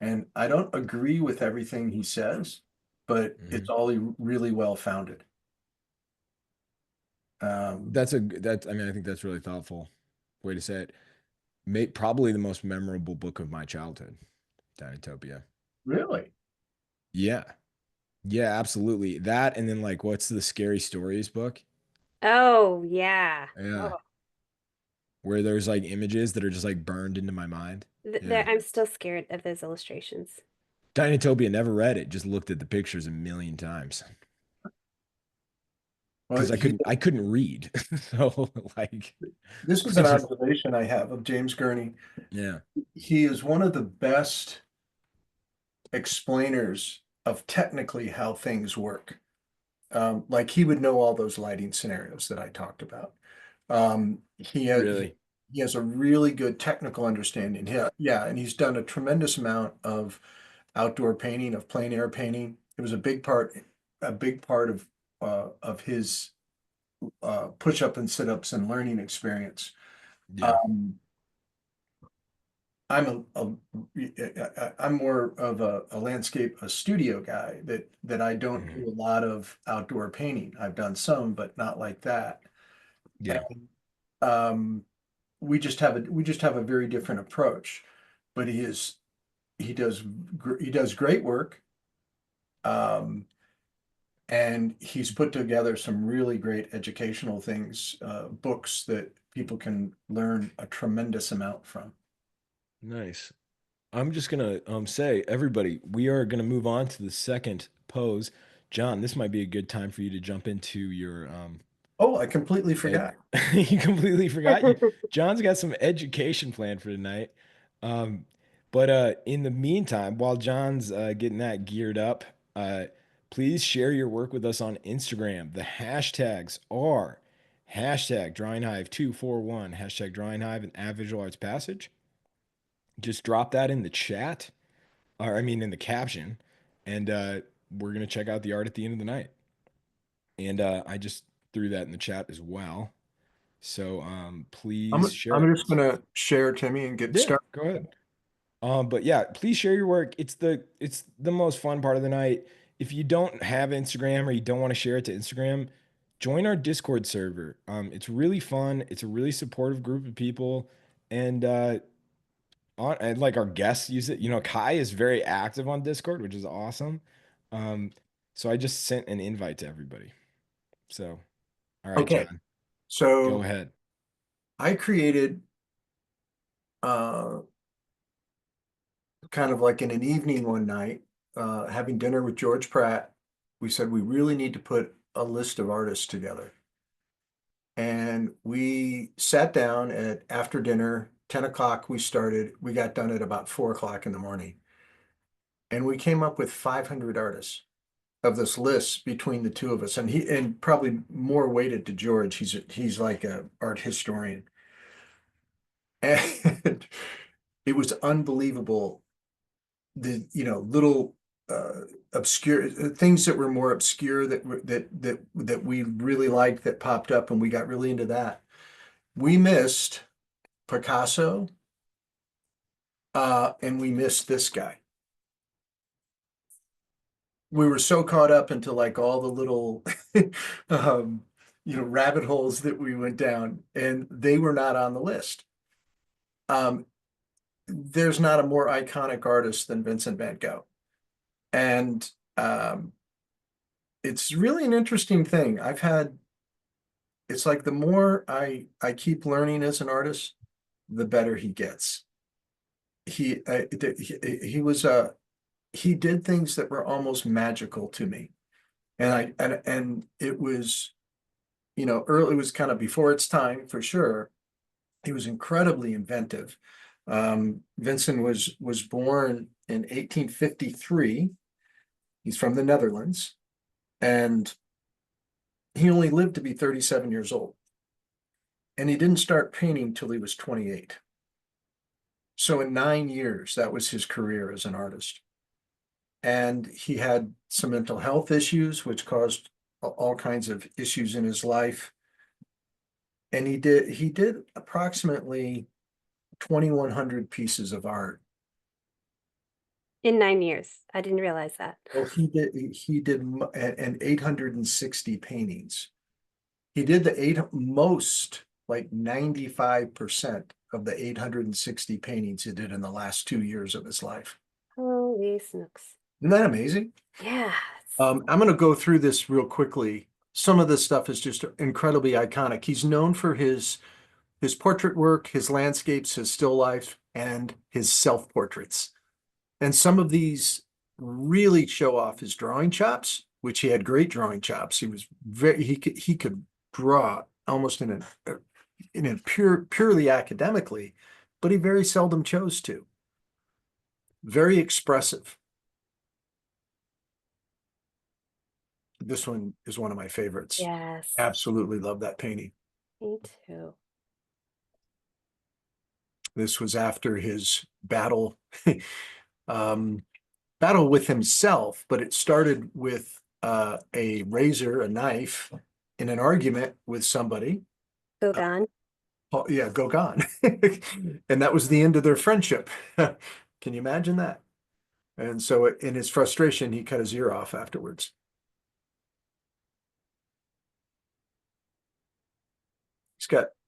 And I don't agree with everything he says, but Hmm. it's all really well founded. Um, I mean, I think that's really thoughtful way to say it. Probably the most memorable book of my childhood, Dinotopia. really? Yeah. Yeah, absolutely. That and then like what's the Scary Stories book? Oh, yeah. Yeah. Oh, Where there's like images that are just like burned into my mind. Yeah. I'm still scared of those illustrations. Dinotopia, never read it, just looked at the pictures a million times Well, because I couldn't read. So like this is I an just observation I have of James Gurney. yeah. He is one of the best explainers of technically how things work. Like he would know all those lighting scenarios that I talked about. Really. He has a really good technical understanding. Yeah, yeah, and he's done a tremendous amount of outdoor painting, of plein air painting. It was a big part of his push up and sit ups and learning experience. Yeah. Um, I'm more of a landscape, a studio guy that I don't Mhm. do a lot of outdoor painting. I've done some, but not like that. Yeah. Um, we just have a very different approach. But he does great work. Um, and he's put together some really great educational things, books that people can learn a tremendous amount from. Nice. I'm just gonna say, everybody, we are gonna move on to the second pose. John, this might be a good time for you to jump into your Oh, I completely ed forgot. you completely forgot you John's got some education planned for tonight. Um, but in the meantime, while John's getting that geared up, uh please share your work with us on Instagram. The hashtags are hashtag DrawingHive241, hashtag DrawingHive, and Visual Arts Passage. Just drop that in the chat, or I mean in the caption, and we're gonna check out the art at the end of the night. And I just threw that in the chat as well. So please share it. I'm just gonna share, Timmy, and get Yeah, started. go ahead. But yeah, please share your work. It's the most fun part of the night. If you don't have Instagram or you don't want to share it to Instagram, join our Discord server. It's really fun. It's a really supportive group of people, and and like our guests use it. You know, Kai is very active on Discord, which is awesome. Um, so I just sent an invite to everybody. So, all right, Okay, John, go so ahead. I created uh, kind of like in an evening one night, having dinner with George Pratt. We said we really need to put a list of artists together. And we sat down at after dinner, 10 o'clock we started. We got done at about 4 o'clock in the morning. And we came up with 500 artists of this list between the two of us. And probably more weighted to George. He's like a art historian. And it was unbelievable the little uh obscure things that were more obscure that we really liked that popped up, and we got really into that. We missed Picasso, and we missed this guy. We were so caught up into like all the little um rabbit holes that we went down, and they were not on the list. um there's not a more iconic artist than Vincent van Gogh, and it's really an interesting thing. It's like the more I keep learning as an artist, the better he gets. He was he did things that were almost magical to me. And it was, early, it was kind of before its time for sure. He was incredibly inventive. Vincent was born in 1853. He's from the Netherlands, and he only lived to be 37 years old. And he didn't start painting till he was 28. So in 9 years, that was his career as an artist. And he had some mental health issues, which caused all kinds of issues in his life. And he did approximately 2,100 pieces of art. In 9 years. I didn't realize that. Well, and 860 paintings. He did the eight most, like 95% of the 860 paintings he did in the last 2 years of his life. Holy smokes. Isn't that amazing? Yeah. I'm going to go through this real quickly. Some of this stuff is just incredibly iconic. He's known for his portrait work, his landscapes, his still life, and his self-portraits. And some of these really show off his drawing chops, which he had great drawing chops. He could draw almost in a purely academically, but he very seldom chose to. Very expressive. This one is one of my favorites. Yes. Absolutely love that painting. Me too. This was after his battle, battle with himself, but it started with a razor, a knife, in an argument with somebody. Gauguin. Oh, yeah, Gauguin. And that was the end of their friendship. Can you imagine that? And so in his frustration, he cut his ear off afterwards.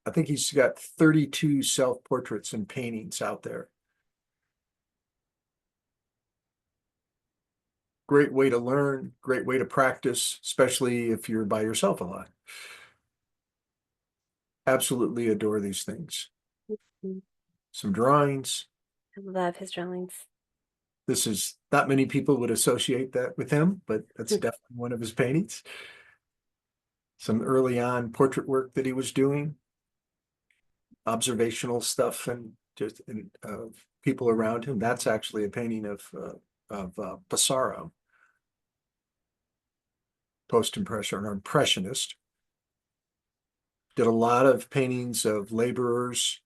I think he's got 32 self-portraits and paintings out there. Great way to learn, great way to practice, especially if you're by yourself a lot. Absolutely adore these things. Mhm. Some drawings. I love his drawings. This is not many people would associate that with him, but that's definitely one of his paintings. Some early on portrait work that he was doing, observational stuff, and just people around him. That's actually a painting of Pissarro, post-impression or impressionist. Did a lot of paintings of laborers,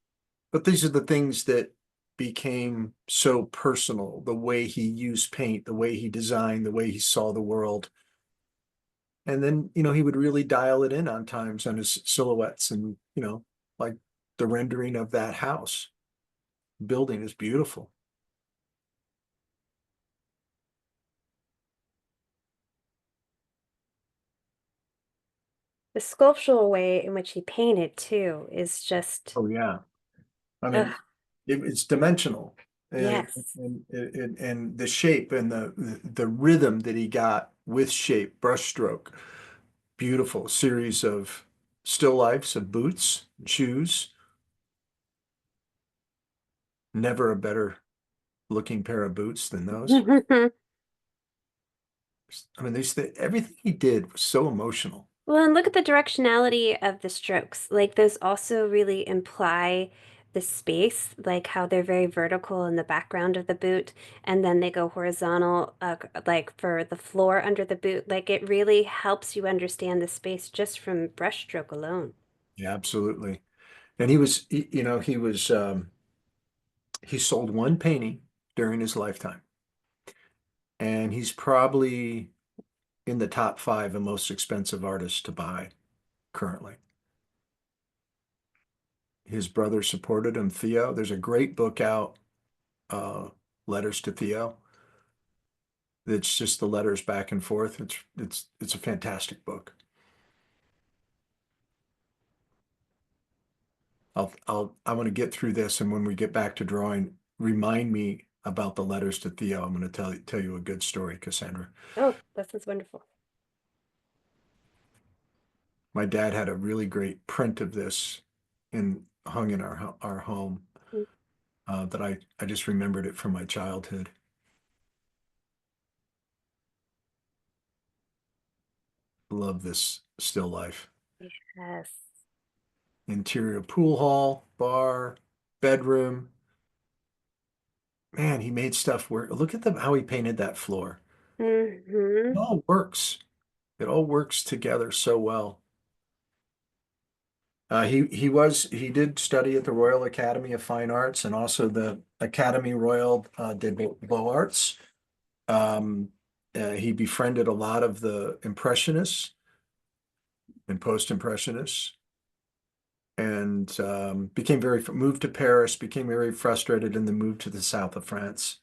but these are the things that became so personal, the way he used paint, the way he designed, the way he saw the world. And then, he would really dial it in on times on his silhouettes, and, like the rendering of that house. Building is beautiful. The sculptural way in which he painted too is just, Oh yeah. I ugh, mean, it's dimensional, and yes. and the shape and the rhythm that he got with shape, brushstroke, beautiful series of still lifes of boots, shoes. Never a better looking pair of boots than those. I mean, everything he did was so emotional. Well, and look at the directionality of the strokes. Like those also really imply the space, like how they're very vertical in the background of the boot, and then they go horizontal, like for the floor under the boot. Like it really helps you understand the space just from brushstroke alone. Yeah, absolutely. And he was, you know, he sold one painting during his lifetime, and he's probably in the top five of most expensive artists to buy currently. His brother supported him, Theo. There's a great book out, uh, Letters to Theo. It's just the letters back and forth. It's a fantastic book. I want to get through this, and when we get back to drawing, remind me about the letters to Theo. I'm going to tell you a good story, Cassandra. Oh, that sounds wonderful. My dad had a really great print of this in hung in our home, Mm. that I just remembered it from my childhood. Love this still life. Yes. Interior pool hall, bar, bedroom. Man, he made stuff work. Look at how he painted that floor. It Hmm. all works. It all works together so well. He did study at the Royal Academy of Fine Arts and also the Academy Royal de Beaux Arts. He befriended a lot of the Impressionists and Post-Impressionists, and became very moved to Paris, became very frustrated, and then moved to the south of France.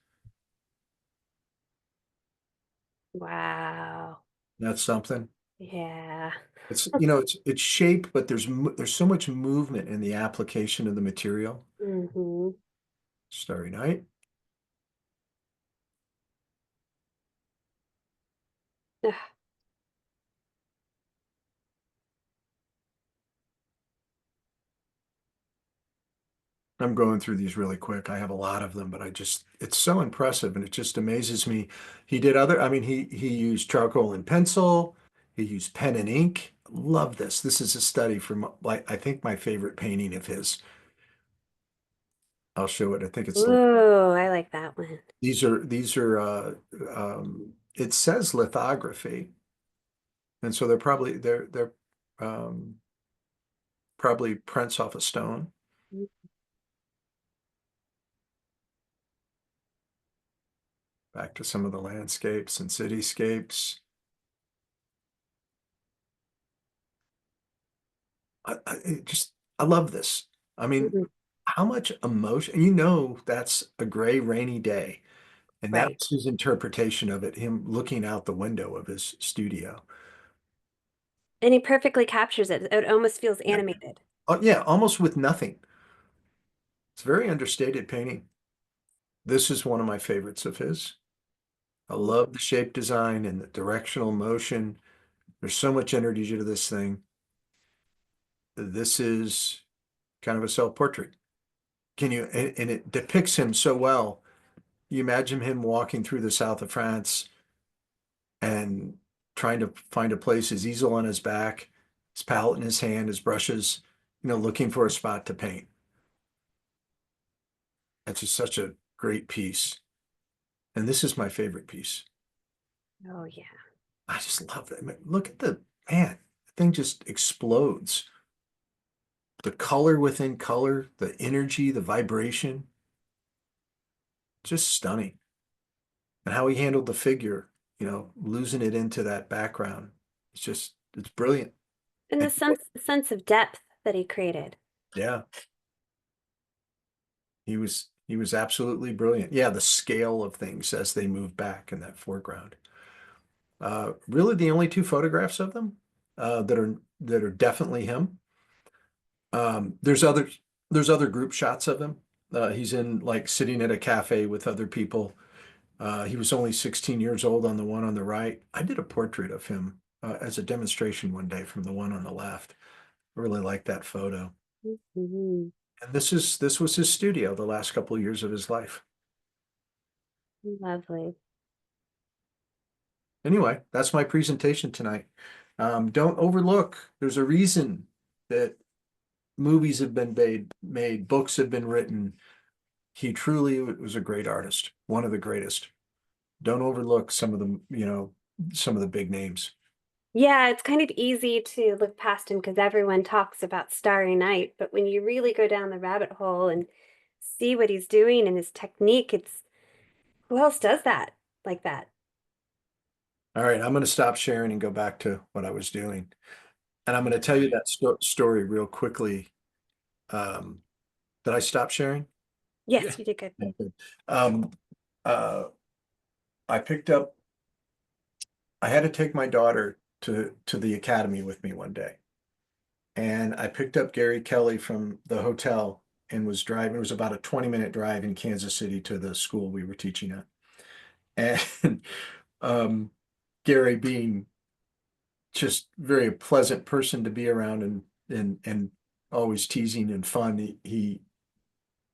Wow. That's something. Yeah. It's it's shape, but there's so much movement in the application of the material. Hmm. Starry Night. I'm going through these really quick. I have a lot of them, but it's so impressive and it just amazes me. I mean, he used charcoal and pencil. He used pen and ink. Love this. This is a study from, like, I think my favorite painting of his. I'll show it. I think it's Ooh, I like that one. it says lithography. And so they're um, probably prints off a stone. Back to some of the landscapes and cityscapes. I love this. I mean, Mhm. how much emotion, that's a gray, rainy day. And that Right. was his interpretation of it, him looking out the window of his studio. And he perfectly captures it. It almost feels Yeah. animated. Oh, yeah, almost with nothing. It's a very understated painting. This is one of my favorites of his. I love the shape design and the directional motion. There's so much energy to this thing. This is kind of a self-portrait. And it depicts him so well. You imagine him walking through the south of France and trying to find a place, his easel on his back, his palette in his hand, his brushes, looking for a spot to paint. It's just such a great piece. And this is my favorite piece. Oh, yeah. I just love it. I mean, look at the thing just explodes. The color within color, the energy, the vibration, just stunning. And how he handled the figure, losing it into that background. It's brilliant. And the And sense of depth that he created. yeah, he was absolutely brilliant. Yeah, the scale of things as they move back in that foreground. Really the only two photographs of them that are that are definitely him. There's other group shots of him. He's in like sitting at a cafe with other people. He was only 16 years old on the one on the right. I did a portrait of him as a demonstration one day from the one on the left. I really like that photo. Mhm. And this was his studio the last couple of years of his life. Lovely. Anyway, that's my presentation tonight. Don't overlook, there's a reason that movies have been made, books have been written. He truly was a great artist, one of the greatest. Don't overlook some of the, some of the big names. Yeah, it's kind of easy to look past him because everyone talks about Starry Night, but when you really go down the rabbit hole and see what he's doing and his technique, it's who else does that like that? All right, I'm going to stop sharing and go back to what I was doing. And I'm going to tell you Okay. that story real quickly. Um, did I stop sharing? Yeah. Yes, you did good. Yeah, good. Um, uh, I picked up, I had to take my daughter to the academy with me one day. And I picked up Gary Kelly from the hotel and was driving. It was about a 20-minute drive in Kansas City to the school we were teaching at. And um, Gary being just very pleasant person to be around and always teasing and fun. He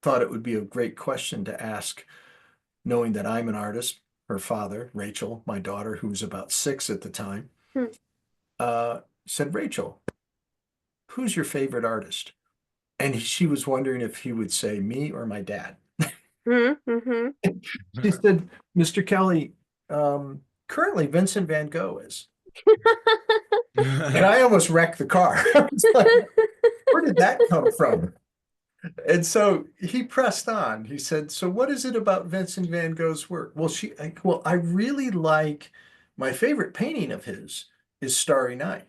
thought it would be a great question to ask, knowing that I'm an artist. Her father, Rachel, my daughter, who was about 6 at the time, Hmm. said, Rachel, who's your favorite artist? And she was wondering if he would say me or my dad. Mm-hmm. She said, Mr. Kelly, currently Vincent van Gogh is. And I almost wrecked the car. I was like, where did that come from? And so he pressed on. He said, so what is it about Vincent van Gogh's work? Well, I really like my favorite painting of his is Starry Night.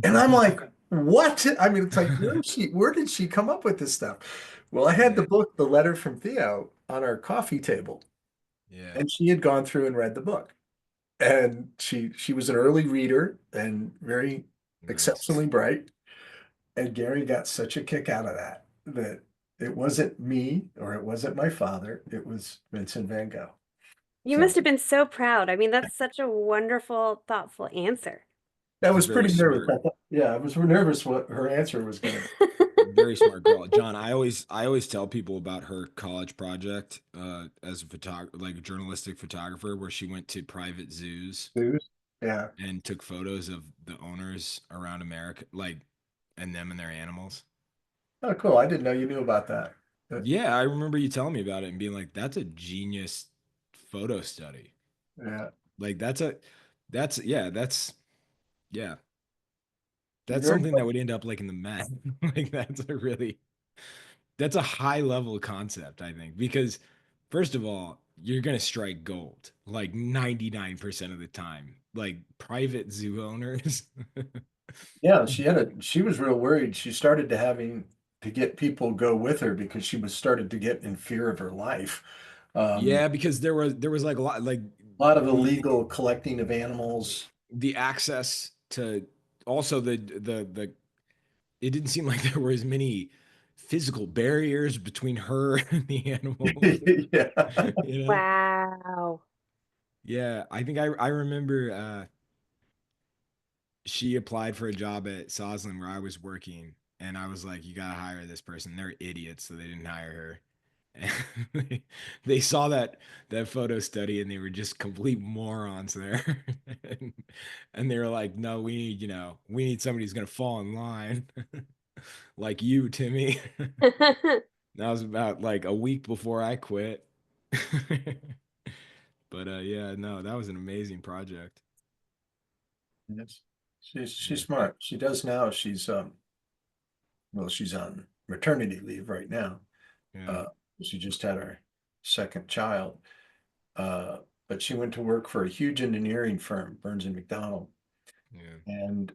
And I'm like, what? I mean, it's like, where did she come up with this stuff? Well, I had the Yeah. book, The Letter from Theo, on our coffee table, Yeah. and she had gone through and read the book. And she was an early reader and very Nice. exceptionally bright. And Gary got such a kick out of that it wasn't me or it wasn't my father, it was Vincent van Gogh. You must So have been so proud. I mean, that's such a wonderful, thoughtful answer. that It's a was very pretty nervous. smart, Yeah, I was nervous what her answer was going to be. very smart girl. John, I always tell people about her college project as a photographer, like a journalistic photographer, where she went to private zoos Yeah. and took photos of the owners around America, like, and them and their animals. Oh, cool. I didn't know you knew about that. But, Yeah, I remember you telling me about it and being like, that's a genius photo study. yeah. Like yeah, yeah, that's Very something that would end up like in the Met. Like that's a high level concept, I think, because first of all, you're gonna strike gold like 99% of the time. Like private zoo owners. Yeah, she was real worried. She started to having to get people go with her because she was started to get in fear of her life. Um, Yeah, because there was like a lot like a lot of the illegal collecting of animals. the access to also the it didn't seem like there were as many physical barriers between her and the animals, Yeah. you know? Wow. Yeah, I think I remember she applied for a job at Soslin where I was working, and I was like, "You gotta hire this person. They're idiots, so they didn't hire her." And they saw that photo study, and they were just complete morons there. and, and they were like, "No, we need somebody who's gonna fall in line, like you, Timmy." That was about like a week before I quit. But yeah, no, that was an amazing project. Yes. She's Yeah, smart. She does now. She's on maternity leave right now. yeah, Uh, she just had her second child. Uh, but she went to work for a huge engineering firm, Burns and McDonnell, yeah, and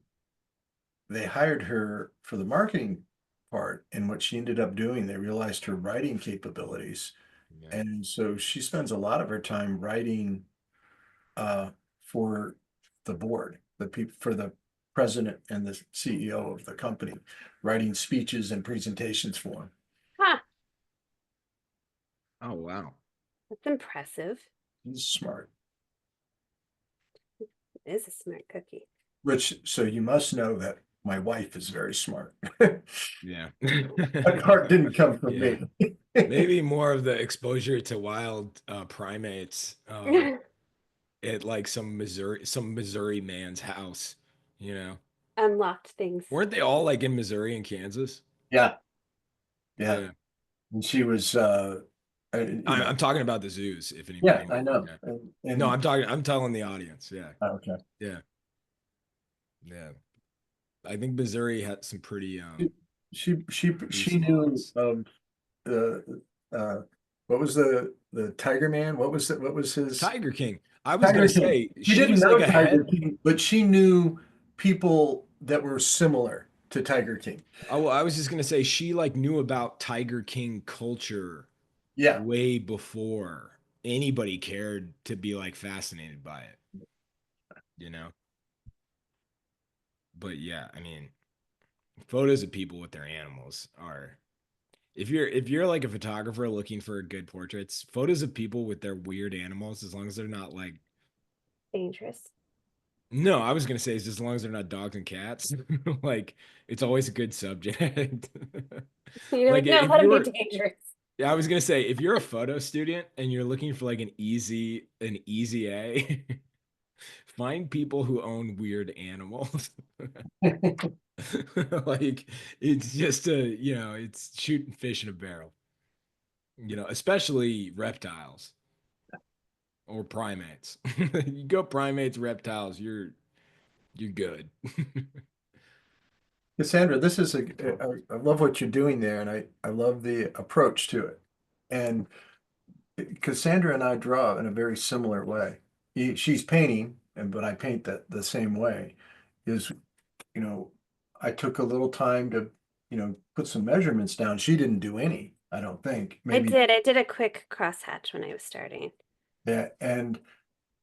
they hired her for the marketing part. And what she ended up doing, they realized her writing capabilities. yeah, And so she spends a lot of her time writing uh, for the board, the people for president and the CEO of the company, writing speeches and presentations for him. Huh, Oh, wow. that's impressive. He's smart. It is a smart cookie. Rich, so you must know that my wife is very smart. Yeah. That part didn't come from Yeah. me. Maybe more of the exposure to wild primates at like some Missouri man's house, you know. Unlocked things. Weren't they all like in Missouri and Kansas? Yeah, yeah. Yeah. And she was, I'm talking about the zoos, if yeah, anybody. I know. Yeah. No, And I'm telling the audience. Yeah. okay. Yeah. Yeah. I think Missouri had some pretty She knew laws. of the, what was the Tiger Man? What was his Tiger King. I was Tiger gonna King? say She she didn't was know like Tiger ahead. King, but she knew people that were similar to Tiger King. Oh, I was just gonna say she like knew about Tiger King culture Yeah. way before anybody cared to be like fascinated by it, you know? But yeah, I mean, photos of people with their animals are if you're like a photographer looking for good portraits, photos of people with their weird animals, as long as they're not like Dangerous. no, I was gonna say is as long as they're not dogs and cats, like it's always a good subject. You Like never know, if let them be you're dangerous. yeah, I was gonna say if you're a photo student and you're looking for like an easy A, find people who own weird animals. Like it's just it's shooting fish in a barrel. Especially reptiles or primates. You go primates, reptiles, you're good. Cassandra, this is I love what you're doing there, and I love the approach to it. And Cassandra and I draw in a very similar way. She's painting, but I paint that the same way. Is, you know, I took a little time to, put some measurements down. She didn't do any, I don't think. I Maybe did. I did a quick crosshatch when I was starting. that, and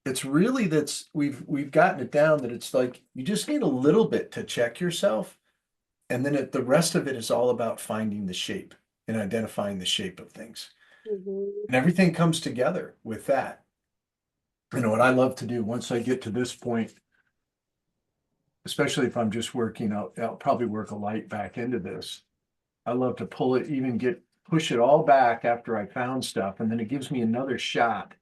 it's really we've gotten it down that it's like you just need a little bit to check yourself, and then the rest of it is all about finding the shape and identifying the shape of things. Mhm. And everything comes together with that. What I love to do once I get to this point, especially if I'm just working out, I'll probably work a light back into this. I love to pull it, push it all back after I found stuff, and then it gives me another shot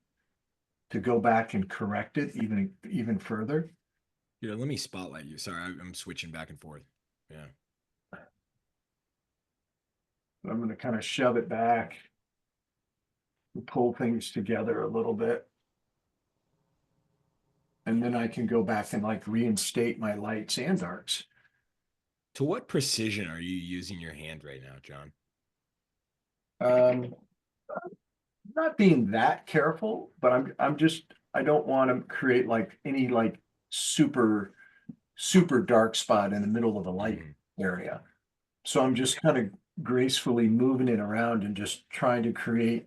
to go back and correct it even further. Let me spotlight you. Sorry, I'm switching back and forth. Yeah. I'm going to kind of shove it back and pull things together a little bit. And then I can go back and like reinstate my lights and darks. To what precision are you using your hand right now, John? Um, not being that careful, but I don't want to create like any like super super dark spot in the middle of the light Mhm. area. So I'm just kind of gracefully moving it around and just trying to create,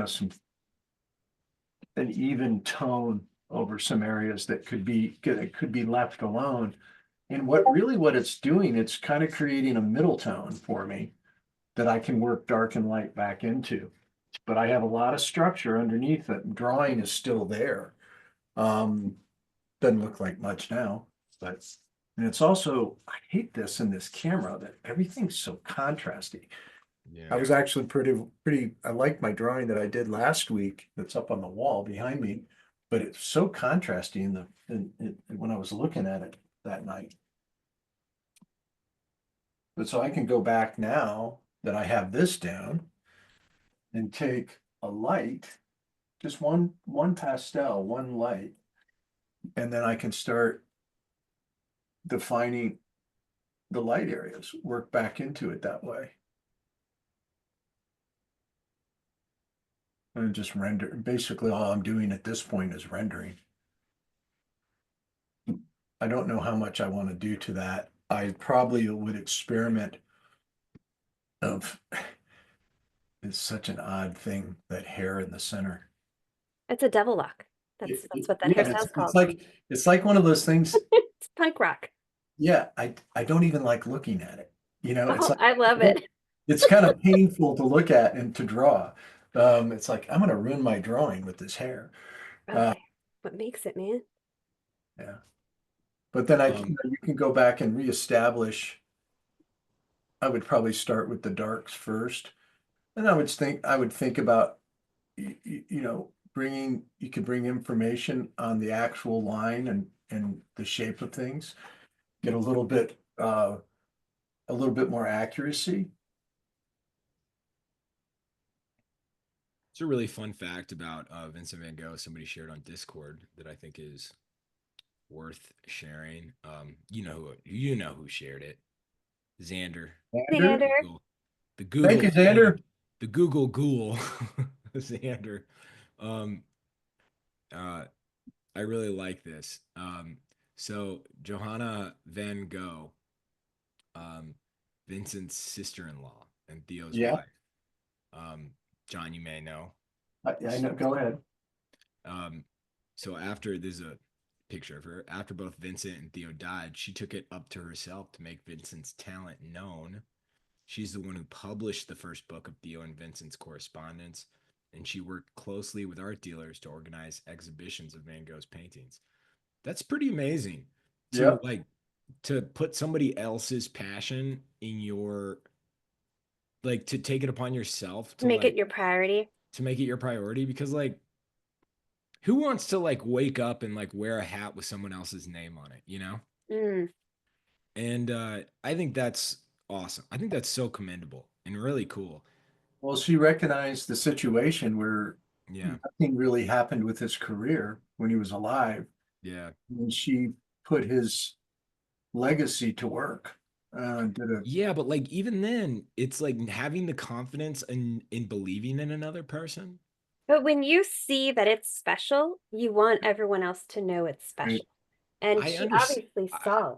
some an even tone over some areas that could be left alone. And what it's doing, it's kind of creating a middle tone for me that I can work dark and light back into. But I have a lot of structure underneath it. Drawing is still there. Um, doesn't look like much now, but and it's also, I hate this in this camera that everything's so contrasty. I Yeah. was actually I like my drawing that I did last week that's up on the wall behind me, but it's so contrasty when I was looking at it that night. But so I can go back now that I have this down and take a light, just one pastel, one light, and then I can start defining the light areas, work back into it that way. And just render, basically all I'm doing at this point is rendering. I don't know how much I want to do to that. I probably would experiment of, it's such an odd thing, that hair in the center. It's a devil lock. That's what that Yeah, hairstyle's it's called. like one of those things. It's punk rock. Yeah, I don't even like looking at it. It's Oh, like I love it. it's kind of painful to look at and to draw. It's like I'm gonna ruin my drawing with this hair. Uh, Okay. What makes it, man? yeah, but then Um, you can go back and reestablish. I would probably start with the darks first, and I would think about bringing you could bring information on the actual line and the shape of things, get a little bit more accuracy. it's a really fun fact about Vincent Van Gogh. Somebody shared on Discord that I think is worth sharing. You know who shared it. Xander, the Xander, Xander. Google, the thank Google, you, Xander. the Google Ghoul, Xander. Um, uh, I really like this. So Johanna Van Gogh, um, Vincent's sister-in-law and Theo's Yeah, wife. Um, John, you may know. I know. Go ahead. Um, so after there's a picture of her. After both Vincent and Theo died, she took it up to herself to make Vincent's talent known. She's the one who published the first book of Theo and Vincent's correspondence, and she worked closely with art dealers to organize exhibitions of Van Gogh's paintings. That's pretty amazing to Yep. like to put somebody else's passion in your like to take it upon yourself Make it your priority. to make it your priority because like who wants to like wake up and like wear a hat with someone else's name on it, you know? Mm. And I think that's awesome. I think that's so commendable and really cool. Well, she recognized the situation where Yeah. nothing really happened with his career when he was alive, Yeah. and she put his legacy to work. Did a Yeah, but like even then, it's like having the confidence in believing in another person. But when you see that it's special, you want everyone else to know it's great. special. And I she understand. obviously saw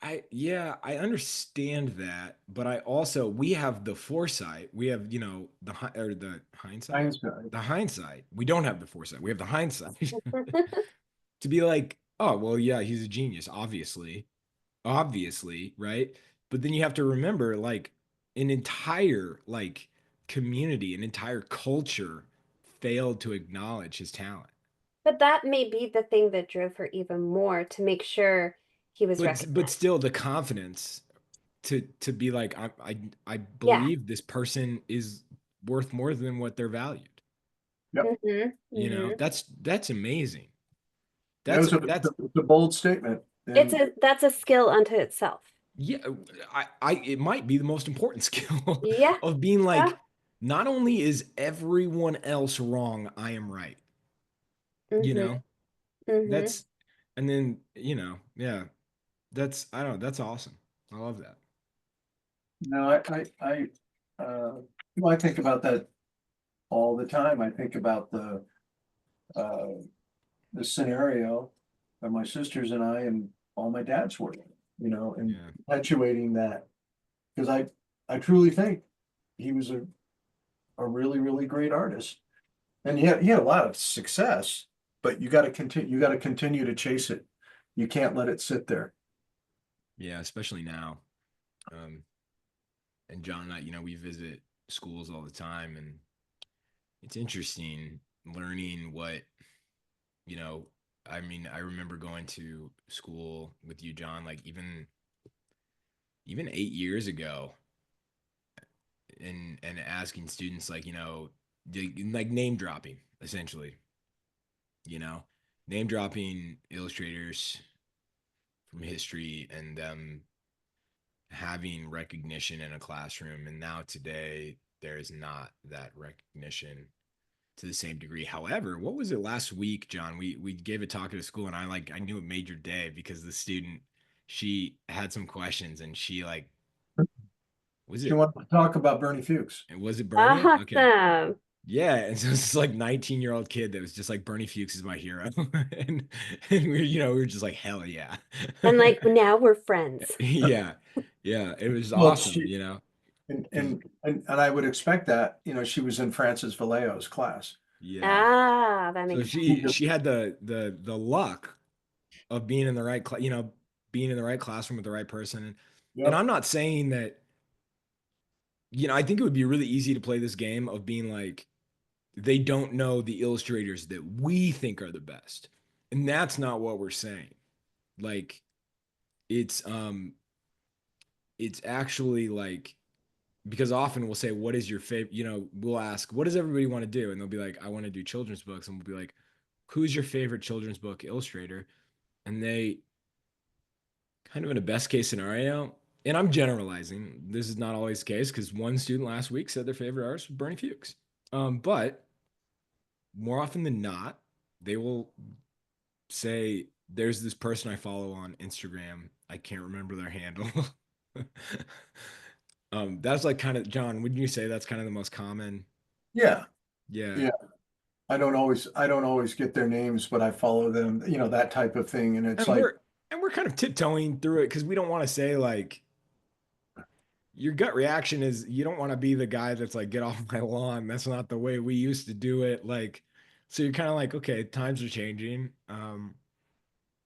it. Yeah, I understand that, but I also we have the foresight. We have, or the hindsight. Hindsight. The hindsight. We don't have the foresight. We have the hindsight to be like, oh, well, yeah, he's a genius, obviously, right? But then you have to remember like an entire like community, an entire culture failed to acknowledge his talent. But that may be the thing that drove her even more to make sure he was But recognized. still the confidence to be like I Yeah. believe this person is worth more than what they're valued. Yep. Hmm. You know, Hmm. that's amazing. That was That's it's a bold statement. It's And a that's a skill unto itself. yeah, I it might be the most important skill Yeah. of being Yeah. like, not only is everyone else wrong, I am right. You Hmm. know, Hmm. that's and then yeah, I don't know, that's awesome. I love that. no, I think about that all the time. I think about uh, the scenario of my sisters and I and all my dad's work, and Yeah. perpetuating that because I truly think he was a really, really great artist. And he had a lot of success, but you got to continue to chase it. You can't let it sit there. Yeah, especially now. Um, and John and I, we visit schools all the time, and it's interesting learning what, you know, I mean, I remember going to school with you, John, like even 8 years ago, and asking students like, like name dropping, essentially, you know, name dropping illustrators from history and them having recognition in a classroom. And now today, there's not that recognition to the same degree. However, what was it last week, John? We gave a talk at a school, and I knew it made your day because the student, she had some questions, and she like was She it wanted to talk about Bernie Fuchs. was it Bernie? Okay. Awesome. Yeah, and so this like 19-year-old kid that was just like Bernie Fuchs is my hero, and we were just like hell yeah, And like now we're friends. yeah, yeah. It was Well, awesome, and because I would expect that, she was in Francis Vallejo's class. Yeah. Ah, that So makes sense. she had the luck of being in the right being in the right classroom with the right person. And Yep. I'm not saying that, I think it would be really easy to play this game of being like they don't know the illustrators that we think are the best. And that's not what we're saying. Like it's it's actually like because often we'll say, what is your favorite? We'll ask, what does everybody want to do? And they'll be like, I want to do children's books. And we'll be like, who's your favorite children's book illustrator? And they kind of in a best case scenario, and I'm generalizing, this is not always the case because one student last week said their favorite artist was Bernie Fuchs. But more often than not, they will say, there's this person I follow on Instagram. I can't remember their handle. That's like kind of John, wouldn't you say that's kind of the most common? Yeah. Yeah. Yeah. I don't always get their names, but I follow them, that type of thing. And it's And like, we're kind of tiptoeing through it because we don't want to say like your gut reaction is you don't want to be the guy that's like, get off my lawn. That's not the way we used to do it. Like, so you're kind of like, okay, times are changing.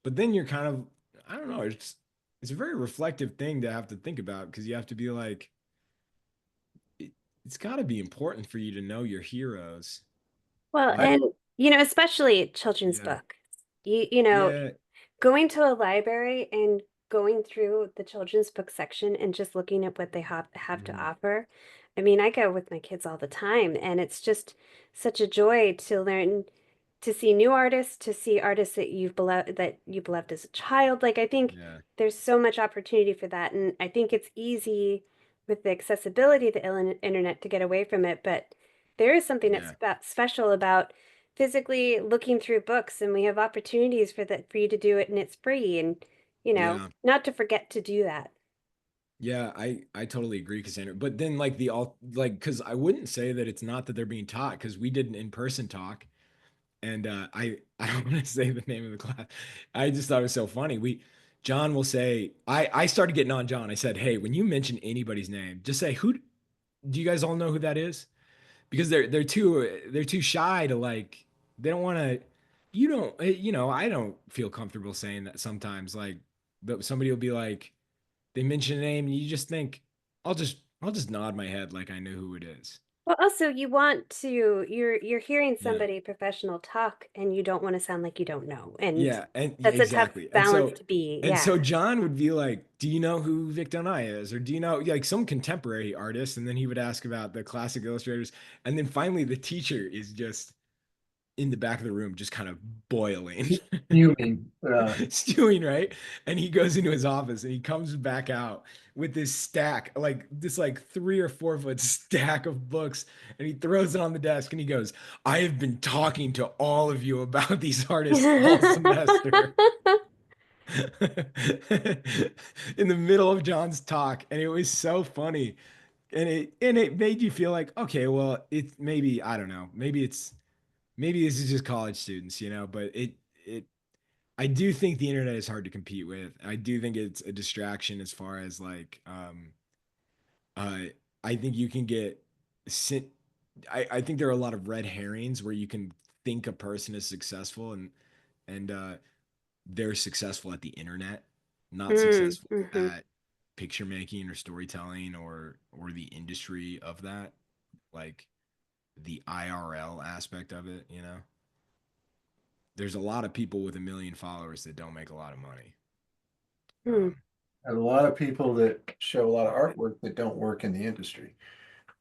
But then you're kind of, I don't know, it's a very reflective thing to have to think about because you have to be like, it, it's got to be important for you to know your heroes. Well, Like, I, and especially children's yeah, book. You know, yeah, going to a library and going through the children's book section and just looking at what they have to mhm, offer. I mean, I go with my kids all the time, and it's just such a joy to learn to see new artists, to see artists that you beloved as a child. Like I think yeah, there's so much opportunity for that, and I think it's easy with the accessibility of the internet to get away from it, but there is something that's yeah, about special about physically looking through books, and we have opportunities for you to do it, and it's free, and yeah. not to forget to do that. Yeah, I totally agree, Cassandra. But then like the all like because I wouldn't say that it's not that they're being taught because we did an in-person talk and I don't want to say the name of the class. I just thought it was so funny. John will say I started getting on John. I said, hey, when you mention anybody's name, just say who do you guys all know who that is? Because they're too shy to like they don't want to. You don't I don't feel comfortable saying that sometimes like somebody will be like they mention a name and you just think I'll just nod my head like I know who it is. Well, also you're hearing Yeah. somebody professional talk, and you don't want to sound like you don't know, and Yeah, and yeah, that's a tough exactly. And balance so to be. and Yeah. so John would be like, "Do you know who Vic Donai is? Or do you know like some contemporary artist?" And then he would ask about the classic illustrators. And then finally the teacher is just in the back of the room, just kind of boiling. you mean, Stewing, right? And he goes into his office and he comes back out with this stack, like this like 3 or 4 foot stack of books, and he throws it on the desk and he goes, I have been talking to all of you about these artists all semester. In the middle of John's talk, and it was so funny. And it made you feel like, okay, well, it maybe, I don't know, maybe this is just college students, but it I do think the internet is hard to compete with. I do think it's a distraction as far as like uh I think you can get sent I think there are a lot of red herrings where you can think a person is successful and they're successful at the internet, not Mm, successful hmm. at picture making or storytelling or the industry of that, like the IRL aspect of it. There's a lot of people with 1 million followers that don't make a lot of money. Hmm. a lot of people that show a lot of artwork that don't work in the industry.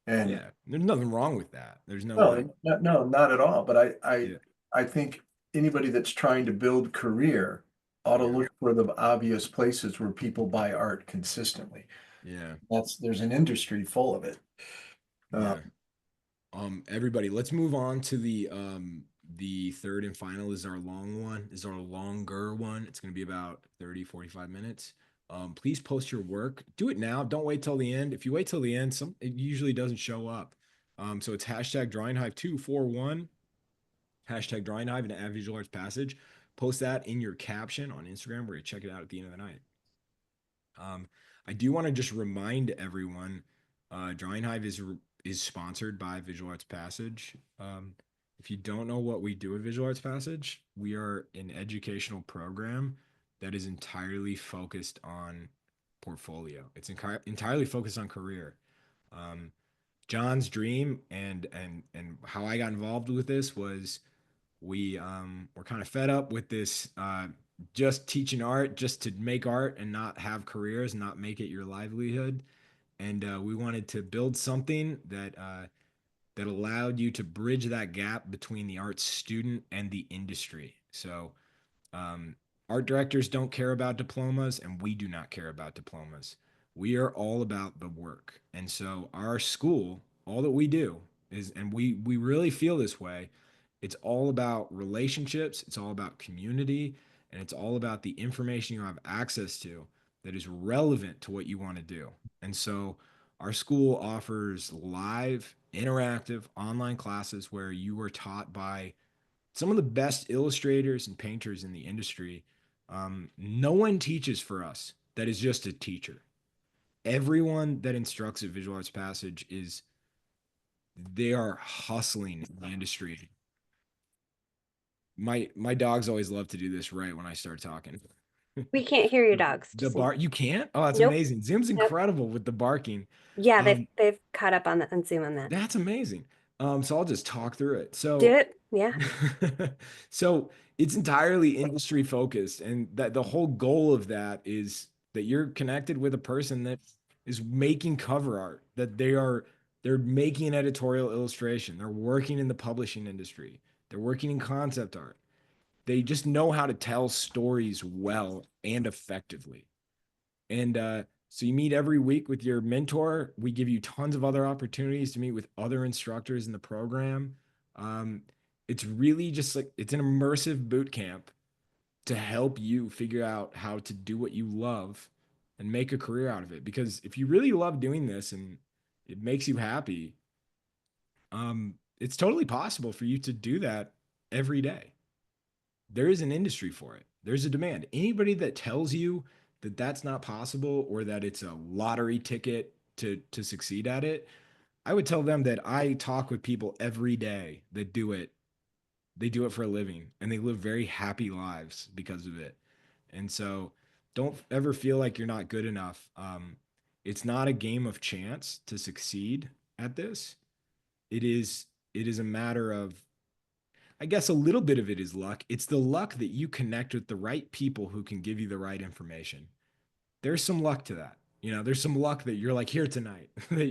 And Yeah, there's nothing wrong with that. There's no like, no, no, not at all. But yeah, I think anybody that's trying to build career ought to yeah, look for the obvious places where people buy art consistently. yeah, There's an industry full of it. Uh, yeah. Everybody, let's move on to the third and final is our long one, is our longer one. It's gonna be about 30, 45 minutes. Please post your work. Do it now. Don't wait till the end. If you wait till the end, it usually doesn't show up. So it's hashtag drawing hive 241, hashtag drawing hive and add visual arts passage. Post that in your caption on Instagram. We're gonna check it out at the end of the night. Um, I do want to just remind everyone, Drawing Hive is sponsored by Visual Arts Passage. If you don't know what we do at Visual Arts Passage, we are an educational program that is entirely focused on portfolio. It's entirely focused on career. Um, John's dream and how I got involved with this was we were kind of fed up with this just teaching art just to make art and not have careers, not make it your livelihood. And we wanted to build something that allowed you to bridge that gap between the art student and the industry. So um, art directors don't care about diplomas, and we do not care about diplomas. We are all about the work. And so our school, all that we do is, and we really feel this way, it's all about relationships, it's all about community, and it's all about the information you have access to that is relevant to what you want to do. And so our school offers live, interactive online classes where you are taught by some of the best illustrators and painters in the industry. No one teaches for us that is just a teacher. Everyone that instructs at Visual Arts Passage is they are hustling in the industry. My dogs always love to do this right when I start talking. We can't hear your The, dogs, the just so you bar you can't? Oh, that's Nope. amazing. Zoom's Nope. incredible with the barking. Yeah, Um, they've caught up on the on Zoom on that. that's amazing. So I'll just talk through it. Do So it. Yeah. so it's entirely industry focused, and that the whole goal of that is that you're connected with a person that is making cover art, that they're making an editorial illustration, they're working in the publishing industry, they're working in concept art. They just know how to tell stories well and effectively. And so you meet every week with your mentor. We give you tons of other opportunities to meet with other instructors in the program. Um, it's really just like it's an immersive boot camp to help you figure out how to do what you love and make a career out of it. Because if you really love doing this and it makes you happy, it's totally possible for you to do that every day. There is an industry for it. There's a demand. Anybody that tells you that that's not possible or that it's a lottery ticket to succeed at it, I would tell them that I talk with people every day that do it. They do it for a living and they live very happy lives because of it. And so don't ever feel like you're not good enough. It's not a game of chance to succeed at this. It is it is a matter of I guess a little bit of it is luck. It's the luck that you connect with the right people who can give you the right information. There's some luck to that. You know, there's some luck that you're like here tonight, that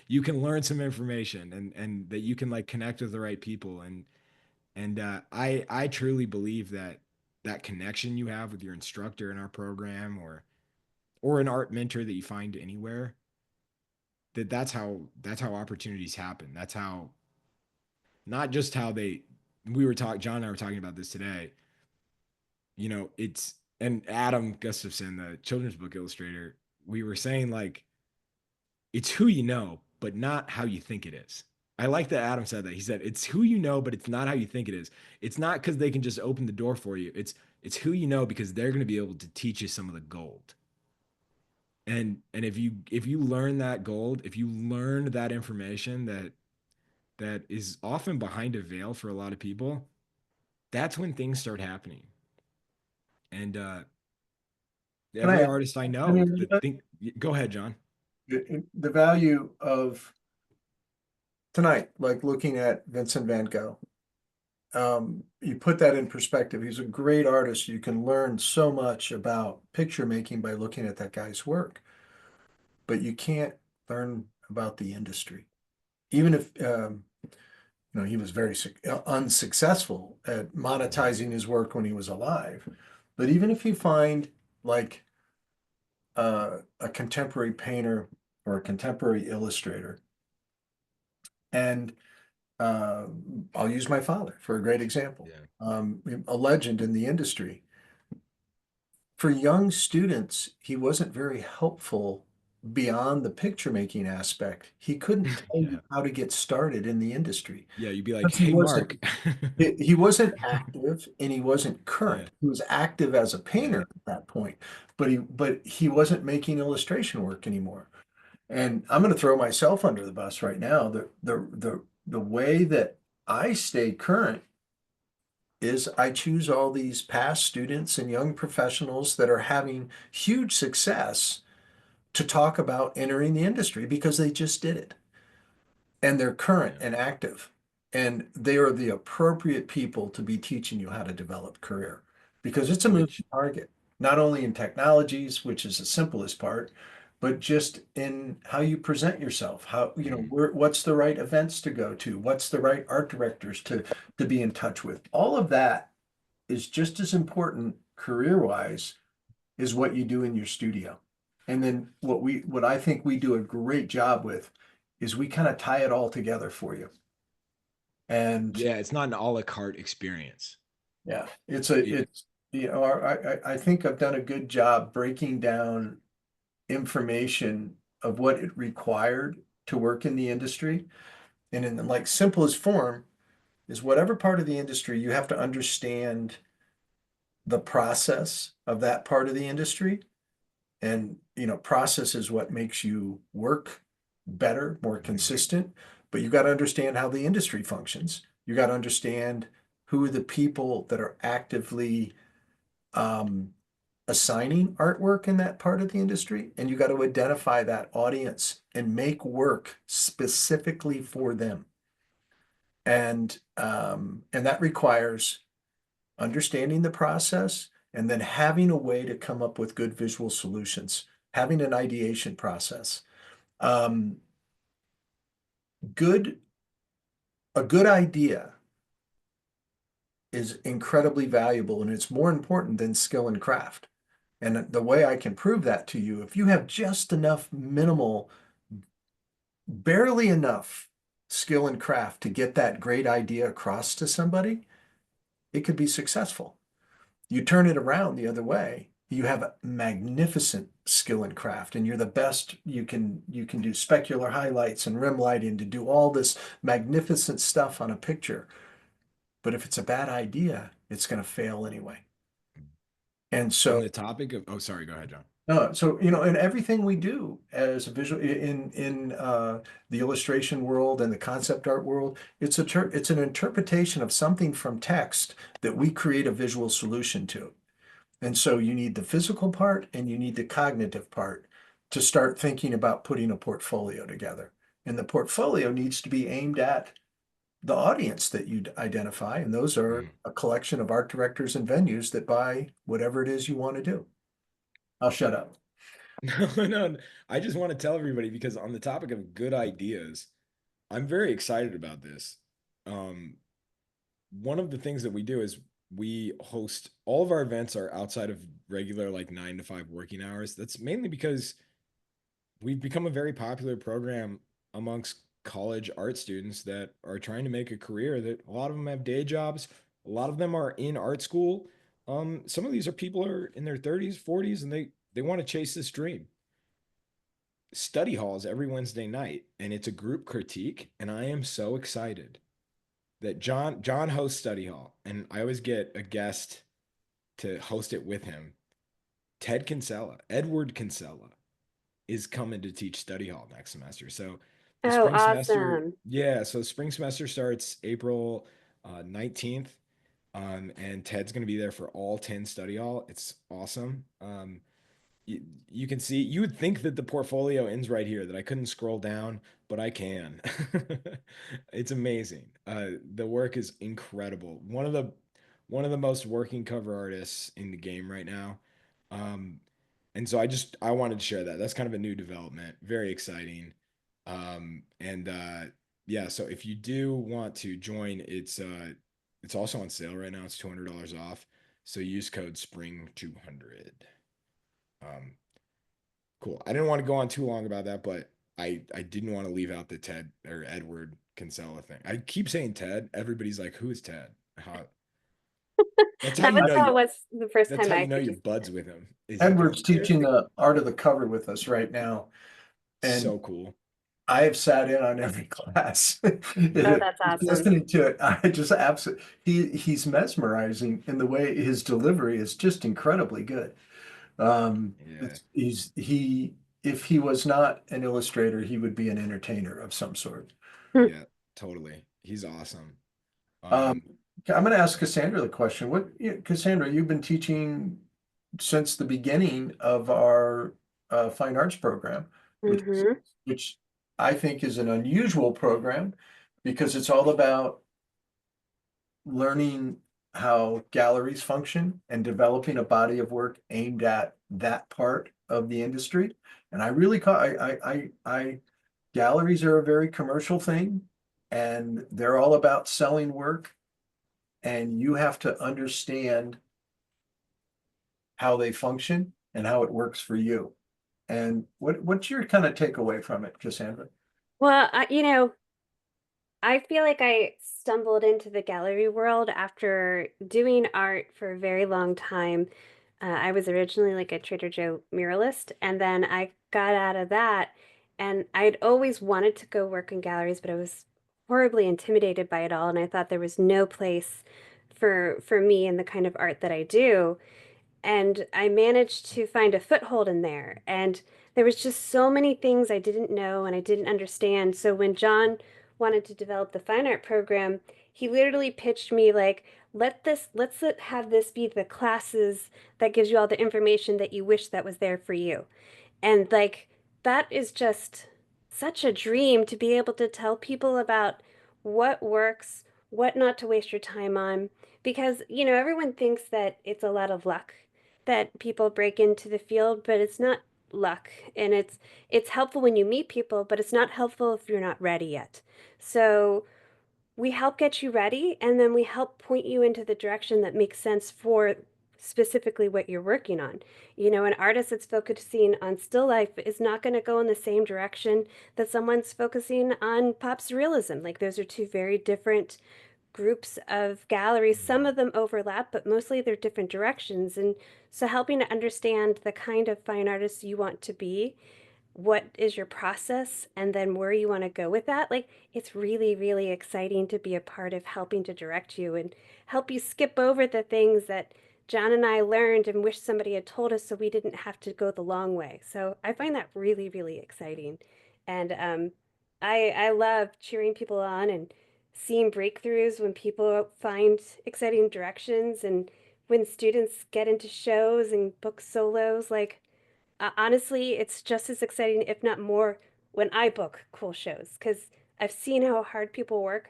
you can learn some information and that you can like connect with the right people. And I truly believe that that connection you have with your instructor in our program or an art mentor that you find anywhere, that's how opportunities happen. That's how not just how they we were talking John and I were talking about this today. You know, it's and Adam Gustafson, the children's book illustrator, we were saying like it's who you know, but not how you think it is. I like that Adam said that. He said it's who you know, but it's not how you think it is. It's not because they can just open the door for you. It's who you know because they're going to be able to teach you some of the gold. And if you learn that gold, if you learn that information that is often behind a veil for a lot of people, that's when things start happening. And Can I every add artist I know anything to that that? think go ahead, John. The value of tonight, like looking at Vincent van Gogh, you put that in perspective. He's a great artist. You can learn so much about picture making by looking at that guy's work, but you can't learn about the industry. Even if he was very unsuccessful at monetizing his work when he was alive. But even if you find like a contemporary painter or a contemporary illustrator, and uh, I'll use my father for a great example, Yeah. a legend in the industry. For young students, he wasn't very helpful beyond the picture making aspect. He couldn't tell you Yeah. how to get started in the industry Yeah, you'd be like, because he "Hey, wasn't Mark." he wasn't active and he wasn't Yeah. current. He was active as a Yeah. painter at that point, but he wasn't making illustration work anymore. And I'm going to throw myself under the bus right now. The way that I stay current is I choose all these past students and young professionals that are having huge success to talk about entering the industry because they just did it and they're current Yeah. and active. And they are the appropriate people to be teaching you how to develop career because it's a moving Which, target, not only in technologies, which is the simplest part, but just in how you present yourself, how, you know, mhm. what's the right events to go to, what's the right art directors to be in touch with. All of that is just as important career-wise is what you do in your studio. And then what I think we do a great job with is we kind of tie it all together for you. And Yeah, it's not an a la carte experience. yeah, It, you know, I think I've done a good job breaking down information of what it required to work in the industry. And in the like simplest form is whatever part of the industry you have to understand the process of that part of the industry. And, you know, process is what makes you work better, more mhm. consistent, but you got to understand how the industry functions. You got to understand who are the people that are actively um, assigning artwork in that part of the industry, and you got to identify that audience and make work specifically for them. And that requires understanding the process and then having a way to come up with good visual solutions, having an ideation process. Um, good, a good idea is incredibly valuable and it's more important than skill and craft. And the way I can prove that to you, if you have just enough minimal, barely enough skill and craft to get that great idea across to somebody, it could be successful. You turn it around the other way, you have magnificent skill and craft, and you're the best. You can do specular highlights and rim lighting to do all this magnificent stuff on a picture. But if it's a bad idea, it's going to fail anyway. And On so, the topic of, oh, sorry, go ahead, John. so you know, in everything we do as a visual in the illustration world and the concept art world, it's an interpretation of something from text that we create a visual solution to. And so you need the physical part and you need the cognitive part to start thinking about putting a portfolio together. And the portfolio needs to be aimed at the audience that you identify. And those are Mhm. a collection of art directors and venues that buy whatever it is you want to do. I'll shut up. No, no, I just want to tell everybody because on the topic of good ideas, I'm very excited about this. Um, one of the things that we do is we host all of our events are outside of regular like 9 to 5 working hours. That's mainly because we've become a very popular program amongst college art students that are trying to make a career that a lot of them have day jobs. A lot of them are in art school. Some of these are people are in their 30s, 40s, and they want to chase this dream. Study halls every Wednesday night, and it's a group critique, and I am so excited that John hosts study hall, and I always get a guest to host it with him. Ted Kinsella, Edward Kinsella, is coming to teach study hall next semester. So the Oh, spring semester, awesome. yeah, so spring semester starts April 19th. And Ted's going to be there for all 10 study hall. It's awesome. You can see, you would think that the portfolio ends right here, that I couldn't scroll down, but I can. It's amazing. The work is incredible. One of the most working cover artists in the game right now. Um, and so I wanted to share that. That's kind of a new development. Very exciting. And yeah, so if you do want to join, it's also on sale right now. It's $200 off. So use code SPRING 200. Um, cool. I didn't want to go on too long about that, but I didn't want to leave out the Ted or Edward Kinsella thing. I keep saying Ted. Everybody's like, "Who is Ted?" How, that's how That you was know how it you. was the first That's time how I you know actually you're just. buds with him. Is he Edward's comes here? teaching the art of the cover with us right now. And So cool. I have sat in on every class. Oh, that's awesome. Listening to it, I just absolutely he's mesmerizing in the way his delivery is just incredibly good. Yeah. He if he was not an illustrator, he would be an entertainer of some sort. Hmm. Yeah. Totally. He's awesome. Um, Um, I'm going to ask Cassandra the question. Cassandra, you've been teaching since the beginning of our fine arts program, which Mm-hmm. which I think is an unusual program because it's all about learning how galleries function and developing a body of work aimed at that part of the industry. And I really call galleries are a very commercial thing, and they're all about selling work, and you have to understand how they function and how it works for you. And what's your kind of takeaway from it, Cassandra? Well, I feel like I stumbled into the gallery world after doing art for a very long time. I was originally like a Trader Joe muralist, and then I got out of that, and I'd always wanted to go work in galleries, but I was horribly intimidated by it all, and I thought there was no place for me in the kind of art that I do. And I managed to find a foothold in there. And there was just so many things I didn't know and I didn't understand. So when John wanted to develop the fine art program, he literally pitched me like, let's have this be the classes that gives you all the information that you wish that was there for you. And like that is just such a dream to be able to tell people about what works, what not to waste your time on. Because, everyone thinks that it's a lot of luck that people break into the field, but it's not luck. And it's helpful when you meet people, but it's not helpful if you're not ready yet. So we help get you ready and then we help point you into the direction that makes sense for specifically what you're working on. An artist that's focusing on still life is not going to go in the same direction that someone's focusing on pop surrealism. Like those are two very different groups of galleries. Some of them overlap, but mostly they're different directions. And so helping to understand the kind of fine artist you want to be, what is your process, and then where you want to go with that. Like, it's really, really exciting to be a part of helping to direct you and help you skip over the things that John and I learned and wish somebody had told us so we didn't have to go the long way. So I find that really, really exciting. And I love cheering people on and seeing breakthroughs when people find exciting directions and when students get into shows and book solos. Like, honestly, it's just as exciting, if not more, when I book cool shows because I've seen how hard people work.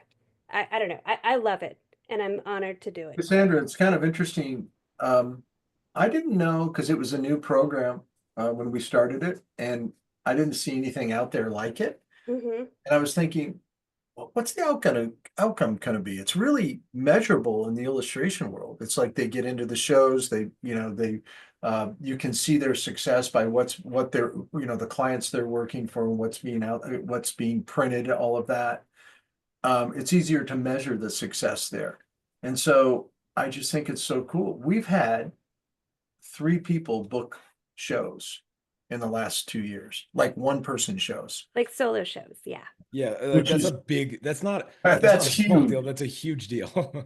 I don't know. I love it, and I'm honored to do it. Cassandra, it's kind of interesting. Um, I didn't know because it was a new program when we started it, and I didn't see anything out there like it. Hmm. And I was thinking, what's the outcome going to be? It's really measurable in the illustration world. It's like they get into the shows, you can see their success by what they're, the clients they're working for, what's being printed, all of that. It's easier to measure the success there. And so I just think it's so cool. We've had 3 people book shows in the last 2 years, like one person shows, Like solo shows, yeah. yeah, like which that's a is big, that's not that's a small huge. deal. That's a huge deal.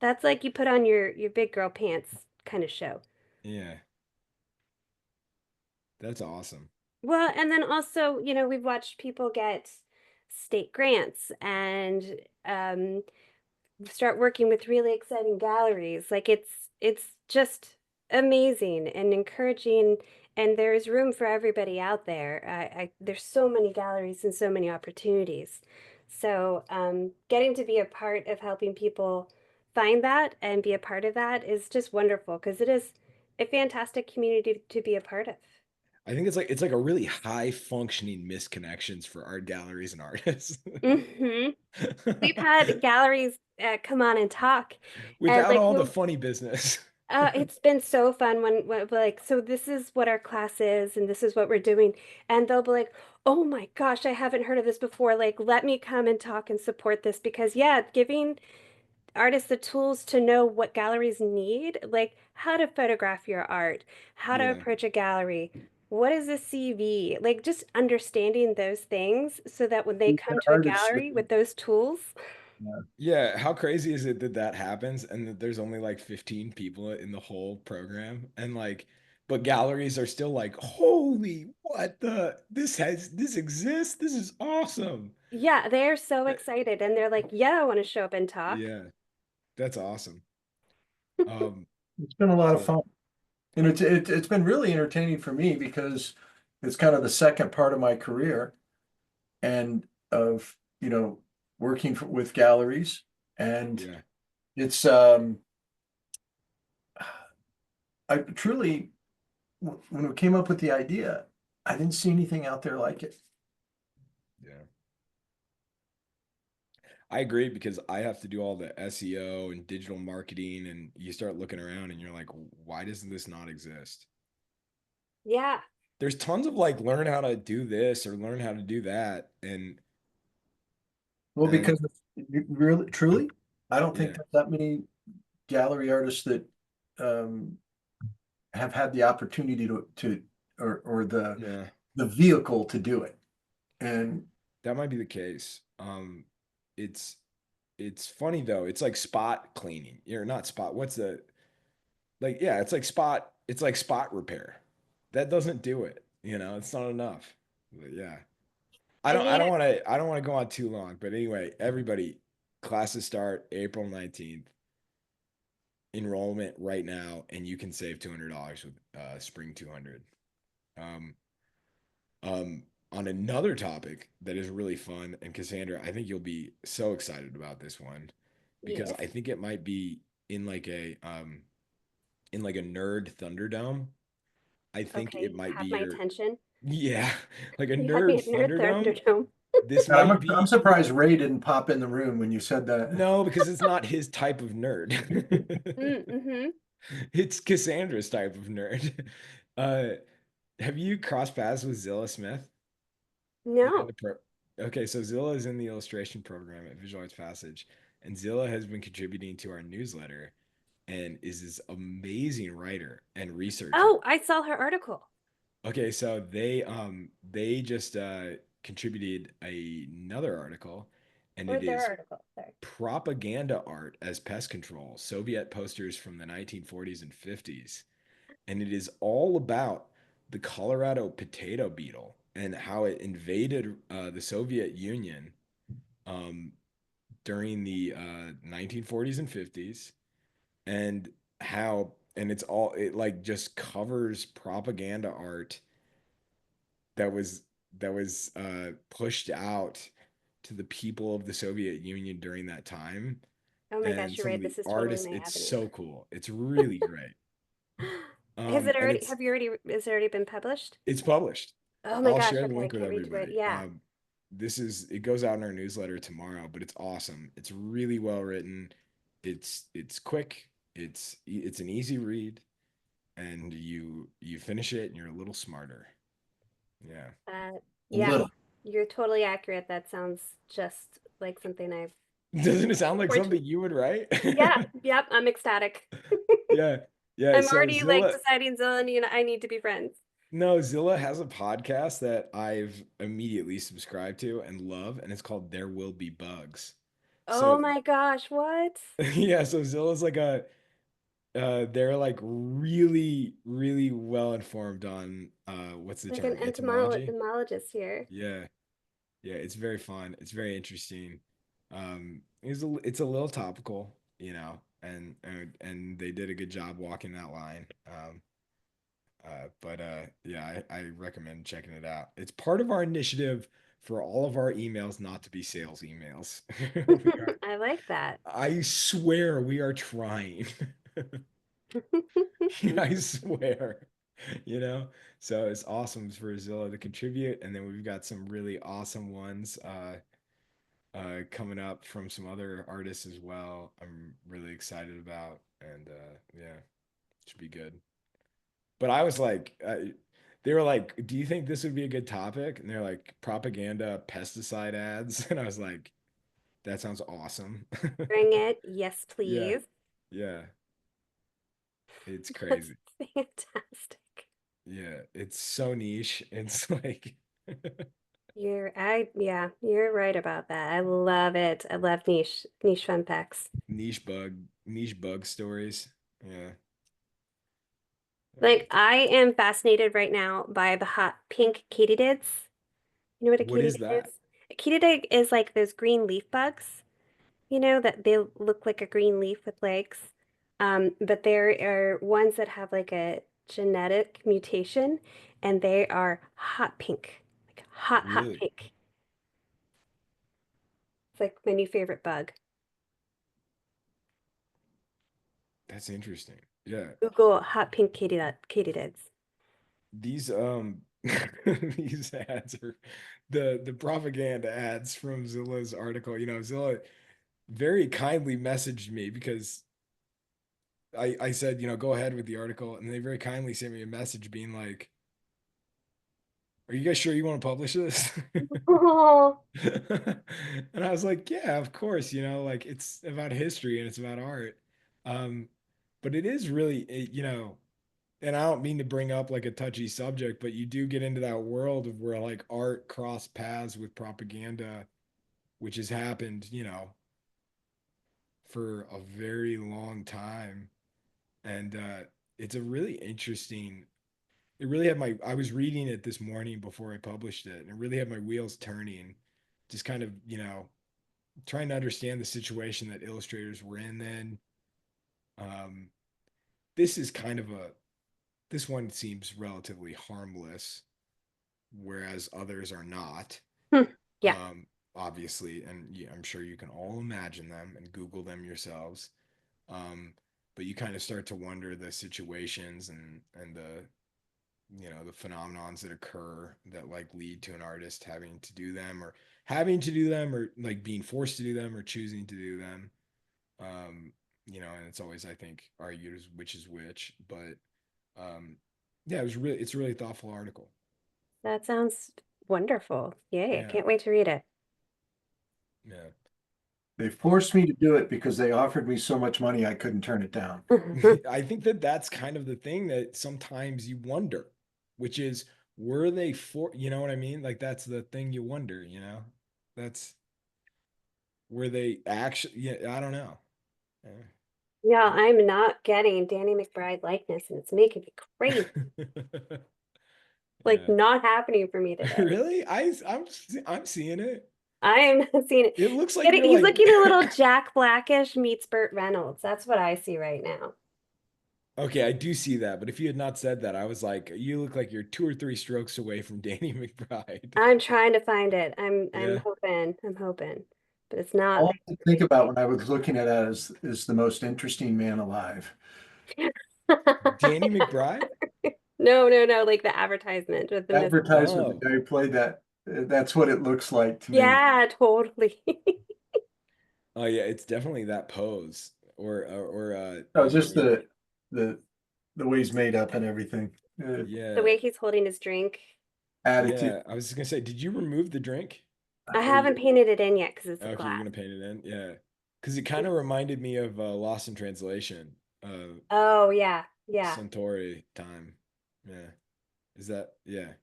That's like you put on your big girl pants kind of show. Yeah, that's awesome. Well, and then also, we've watched people get state grants and start working with really exciting galleries. Like it's just amazing and encouraging, and there's room for everybody out there. There's so many galleries and so many opportunities. So getting to be a part of helping people find that and be a part of that is just wonderful because it is a fantastic community to be a part of. I think it's like a really high functioning misconnections for art galleries and artists. Hmm. We've had galleries come on and talk, and Without like all the we'll funny business. it's been so fun when like, so this is what our class is and this is what we're doing. And they'll be like, oh my gosh, I haven't heard of this before. Like, let me come and talk and support this because, yeah, giving artists the tools to know what galleries need, like how to photograph your art, how to Yeah. approach a gallery, what is a CV, like just understanding those things so that when they come to a Artists. gallery with those tools. Yeah, how crazy is it that that happens and that there's only like 15 people in the whole program and like but galleries are still like, holy, what the this exists? This is awesome. Yeah, they're so That- excited and they're like, yeah, I want to show up and talk. yeah, that's awesome. Um, It's been a lot of yeah, fun. And it's been really entertaining for me because it's kind of the second part of my career and of, working with galleries. And yeah. it's I truly when we came up with the idea, I didn't see anything out there like it. Yeah. I agree because I have to do all the SEO and digital marketing, and you start looking around and you're like, why doesn't this not exist? Yeah. There's tons of like learn how to do this or learn how to do that. Well, And because really, truly, I don't think yeah, there's that many gallery artists that um, have had the opportunity to or yeah, the vehicle to do it. And that might be the case. It's it's funny though. It's like spot cleaning. You're not spot. What's the like? Yeah, it's like spot repair. That doesn't do it. It's not enough. But yeah. I mean, I don't want to go on too long, but anyway, everybody, classes start April 19th. Enrollment right now, and you can save $200 with Spring 200. Um, on another topic that is really fun, and Cassandra, I think you'll be so excited about this one because yes. I think it might be in like a nerd Thunderdome. I think Okay, it you might be have my your attention. yeah, like a You had me nerd at Nerd Thunderdome. Thunderdome. This God, might I'm be surprised Ray didn't pop in the room when you said that. no, because it's not his type of nerd. Mm-hmm. It's Cassandra's type of nerd. Uh, have you crossed paths with Zilla Smith? In No. the pro Okay, so Zilla is in the illustration program at Visual Arts Passage, and Zilla has been contributing to our newsletter and is this amazing writer and researcher. Oh, I saw her article. Okay, so they just contributed another article, and Or it their is article. Sorry. propaganda art as pest control, Soviet posters from the 1940s and 50s. And it is all about the Colorado potato beetle and how it invaded the Soviet Union um, during the 1940s and 50s, and it like just covers propaganda art that was pushed out to the people of the Soviet Union during that time. Oh my And gosh, you're some of right. the This is totally artists, my it's avenue. so cool. It's really great. Has it And already, have you already, has it already been published? it's published. Oh my I'll gosh, share the okay, I link with can't wait to read. everybody. Yeah. It goes out in our newsletter tomorrow, but it's awesome. It's really well written. It's quick. It's an easy read, and you finish it and you're a little smarter. Yeah. Uh, A yeah, little. you're totally accurate. That sounds just like something I've Doesn't it been sound looking like forward to. something you would write? Yeah, yep, I'm ecstatic. Yeah. Yeah. I'm So already like Zilla, deciding Zilla and I need to be friends. no, Zilla has a podcast that I've immediately subscribed to and love, and it's called There Will Be Bugs. Oh So my gosh, what? yeah, so Zilla's like a they're like really, really well informed on what's the Like an term? Entomology? entomologist here. Yeah. Yeah, it's very fun. It's very interesting. It's a little topical, and they did a good job walking that line. But yeah, I recommend checking it out. It's part of our initiative for all of our emails not to be sales emails. We are, I like that. I swear we are trying. I swear, you know? So it's awesome for Zilla to contribute. And then we've got some really awesome ones coming up from some other artists as well. I'm really excited about. And yeah, should be good. But I was like, they were like, do you think this would be a good topic? And they're like, propaganda, pesticide ads. And I was like, that sounds awesome. Bring it. Yes, Yeah, please. yeah, it's That's crazy. fantastic. Yeah, it's so niche. It's like Yeah, you're right about that. I love it. I love niche fun facts. niche bug stories. Yeah. Like I am fascinated right now by the hot pink katydids. You know what a What is katydid that? is? A katydid is like those green leaf bugs, you know, that they look like a green leaf with legs. But there are ones that have like a genetic mutation and they are hot pink. Like hot, hot Really? pink. It's like my new favorite bug. That's interesting. Yeah. Google hot pink katydids. These these ads are the propaganda ads from Zilla's article. You know, Zilla very kindly messaged me because I said, you know, go ahead with the article, and they very kindly sent me a message being like, "Are you guys sure you want to publish this?" Oh, And I was like, "Yeah, of course, you know, like it's about history and it's about art." Um, but it is really, you know, and I don't mean to bring up like a touchy subject, but you do get into that world of where like art cross paths with propaganda, which has happened, you know, for a very long time. And it's a really interesting, it really had my, I was reading it this morning before I published it, and it really had my wheels turning, just kind of, you know, trying to understand the situation that illustrators were in then. Um, this is kind of a, this one seems relatively harmless, whereas others are not. hmm. Yeah, Um, Obviously, and I'm sure you can all imagine them and Google them yourselves. Um, but you kind of start to wonder the situations and the you know the phenomenons that occur that like lead to an artist having to do them or like being forced to do them or choosing to do them. Um, you know, and it's always I think argued as which is which, but um, yeah, it's a really thoughtful article. that sounds wonderful. Yay, I Yeah, can't wait to read it. yeah. They forced me to do it because they offered me so much money I couldn't turn it down. I think that that's kind of the thing that sometimes you wonder, which is, were they for, you know what I mean? Like that's the thing you wonder, you know? That's were they actually, yeah, I don't know. Yeah, I'm not getting Danny McBride likeness and it's making me crazy. Yeah. Like Yeah. not happening for me today. Really? I'm seeing it. I am not seeing it. It looks like you're He's like looking a little Jack Blackish meets Burt Reynolds. That's what I see right now. okay, I do see that, but if you had not said that, I was like, you look like you're two or three strokes away from Danny McBride. I'm trying to find it. I'm Yeah. hoping. I'm hoping. But it's not All I could think about when I was looking at that is the most interesting man alive. there. Danny McBride? No, no, no, like the advertisement with the miss. Advertisement, the Oh. guy who played that, that's what it looks like to me. Yeah, totally. Oh yeah, it's definitely that pose Oh, you know, just the the way he's made up and everything. The yeah. way he's holding his drink. Attitude. Yeah, I was just gonna say, did you remove the drink? I Or haven't painted it in yet because it's a okay, you're glass. gonna paint it in? Yeah. Because it kind of reminded me of Lost in Translation, Oh yeah, yeah. Centauri time. Yeah. Is that yeah.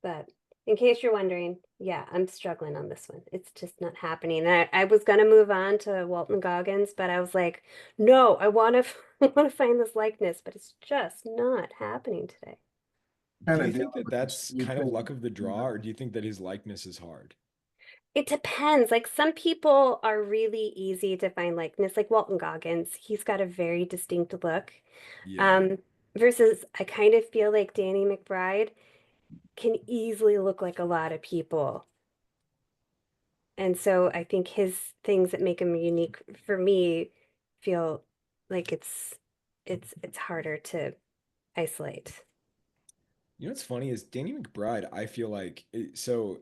But in case you're wondering, yeah, I'm struggling on this one. It's just not happening. I was gonna move on to Walton Goggins, but I was like, no, I want to I want to find this likeness, but it's just not happening today. Do Kind you of think dealing that with the that's speed kind of thing. luck of the draw, or do you think that his likeness is hard? It depends. Like some people are really easy to find likeness, like Walton Goggins. He's got a very distinct look. Yeah. Um, versus I kind of feel like Danny McBride can easily look like a lot of people. And so I think his things that make him unique for me feel like it's harder to isolate. You know what's funny is Danny McBride, I feel like so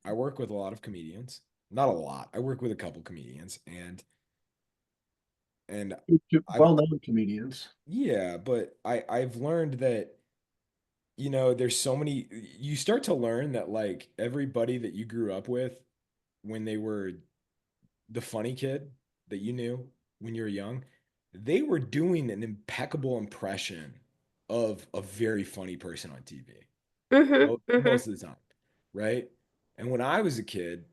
I work with a lot of comedians. Not a lot. I work with a couple comedians and I've Well-known comedians. yeah, but I've learned that you know there's so many you start to learn that like everybody that you grew up with when they were the funny kid that you knew when you were young, they were doing an impeccable impression of a very funny person on TV Mm-hmm. Mm-hmm. most of the time, right? And when I was a kid,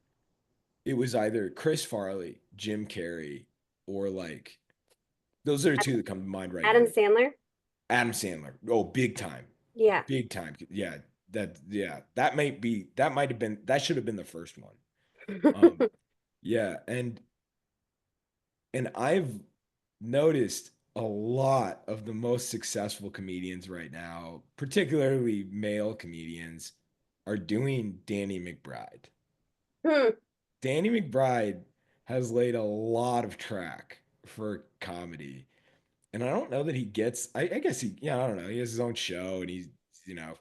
it was either Chris Farley, Jim Carrey, or like Those are the two that come to mind right Adam now. Sandler. Adam Sandler. Oh, big time. Yeah. Big time. Yeah. That might have been that should have been the first one. Um, yeah, and I've noticed a lot of the most successful comedians right now, particularly male comedians, are doing Danny McBride. Hmm. Danny McBride has laid a lot of track for comedy. And I don't know that he gets, I guess I don't know. He has his own show and you know,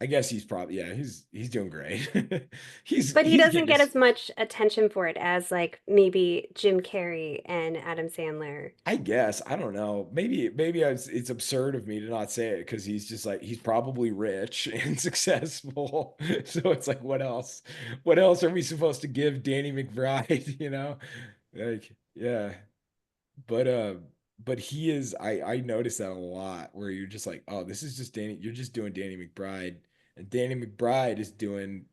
I guess he's probably, yeah, he's doing great. But he He's doesn't getting get his, as much attention for it as like maybe Jim Carrey and Adam Sandler. I guess, I don't know. Maybe it's absurd of me to not say it because he's just like, he's probably rich and successful. So it's like, what else? What else are we supposed to give Danny McBride, you know? Like, yeah. But but he is I noticed that a lot where you're just like, oh, this is just Danny, you're just doing Danny McBride. And Danny McBride is doing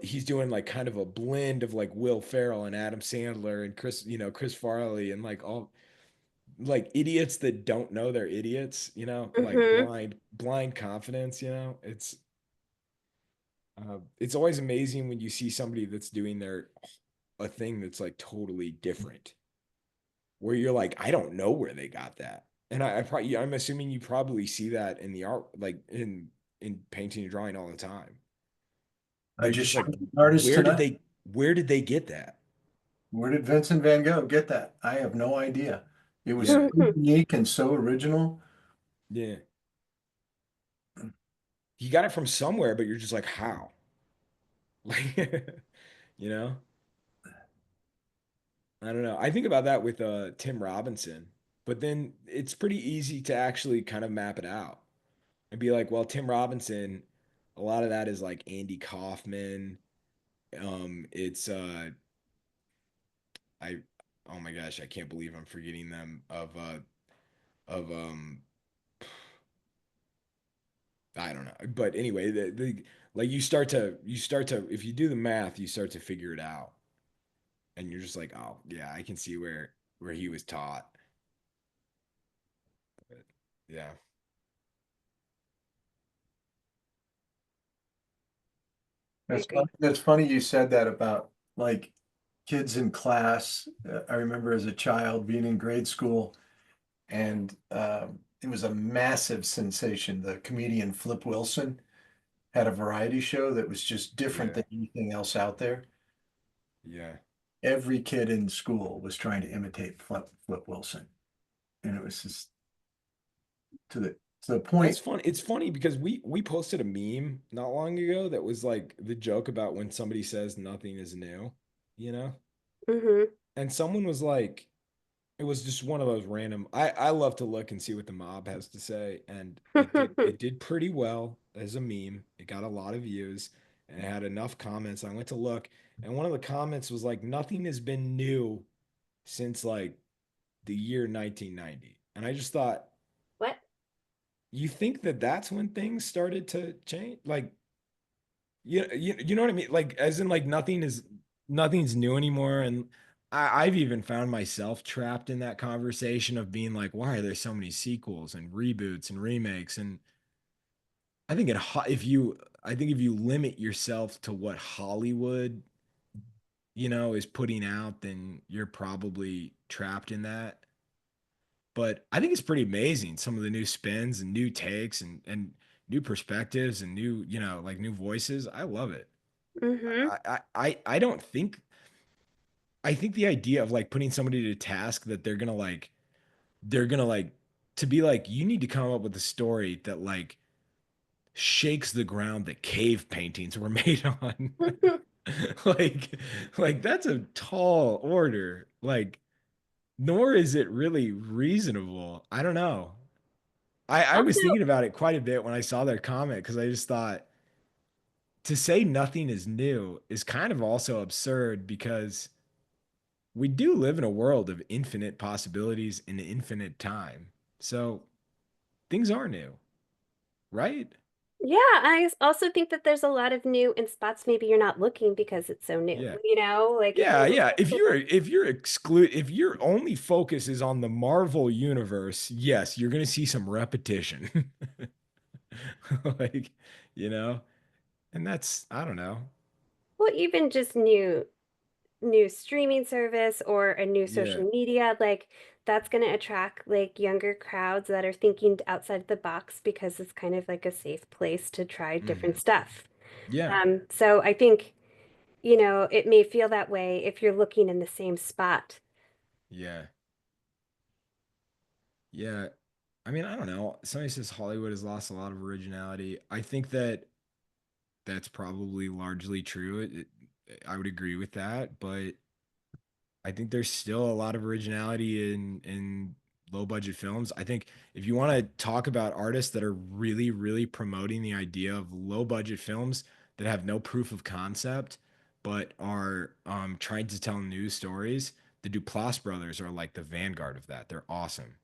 he's doing like kind of a blend of like Will Ferrell and Adam Sandler and Chris Farley and like all like idiots that don't know they're idiots, like Hmm. blind confidence, it's always amazing when you see somebody that's doing their a thing that's like totally different where you're like, I don't know where they got that. And I probably, I'm assuming you probably see that in the art, like in painting and drawing all the time. I Where you're just just like, showed an artist tonight. where did they get that? Where did Vincent Van Gogh get that? I have no idea. It was Yeah, so unique and so original. yeah. He got it from somewhere, but you're just like, how? Like, you know? I don't know. I think about that with Tim Robinson, but then it's pretty easy to actually kind of map it out and be like, well, Tim Robinson, a lot of that is like Andy Kaufman. It's I oh my gosh, I can't believe I'm forgetting them of I don't know. But anyway, the like you start to if you do the math, you start to figure it out. And you're just like, "Oh, yeah, I can see where he was taught." But, yeah. I That's funny. agree. That's funny you said that about like kids in class. I remember as a child being in grade school and it was a massive sensation. The comedian Flip Wilson had a variety show that was just different Yeah. than anything else out there. Yeah. Every kid in school was trying to imitate Flip Wilson. And it was just to the That's point. fun. It's funny because we posted a meme not long ago that was like the joke about when somebody says nothing is new, you know? Hmm. And someone was like, it was just one of those random. I love to look and see what the mob has to say, and it did pretty well as a meme. It got a lot of views and it had enough comments. I went to look, and one of the comments was like, "Nothing has been new since like the year 1990." And I just thought, What? you think that that's when things started to change? Like, you know what I mean? Like, as in, like, nothing's new anymore. And I've even found myself trapped in that conversation of being like, why are there so many sequels and reboots and remakes? And I think I think if you limit yourself to what Hollywood, is putting out, then you're probably trapped in that. But I think it's pretty amazing some of the new spins and new takes and new perspectives and new, like new voices. I love it. Hmm. I don't think I think the idea of like putting somebody to task that they're gonna like to be like you need to come up with a story that like shakes the ground that cave paintings were made on. like like that's a tall order. Like nor is it really reasonable. I don't know. I was Also, thinking about it quite a bit when I saw their comment because I just thought to say nothing is new is kind of also absurd because we do live in a world of infinite possibilities and infinite time. So things are new, right? Yeah, also think that there's a lot of new in spots maybe you're not looking because it's so new. Yeah. Like if Yeah, you're yeah. If looking. if your only focus is on the Marvel universe, yes, you're gonna see some repetition. Like, you know, and that's I don't know. Well, even just new streaming service or a new Yeah. social media, like that's going to attract like younger crowds that are thinking outside the box because it's kind of like a safe place to try different Hmm. stuff. Yeah. So I think, it may feel that way if you're looking in the same spot. Yeah. Yeah. I mean, I don't know. Somebody says Hollywood has lost a lot of originality. I think that that's probably largely true. I would agree with that, but I think there's still a lot of originality in low budget films. I think if you want to talk about artists that are really, really promoting the idea of low budget films that have no proof of concept, but are trying to tell new stories, the Duplass brothers are like the vanguard of that. They're awesome.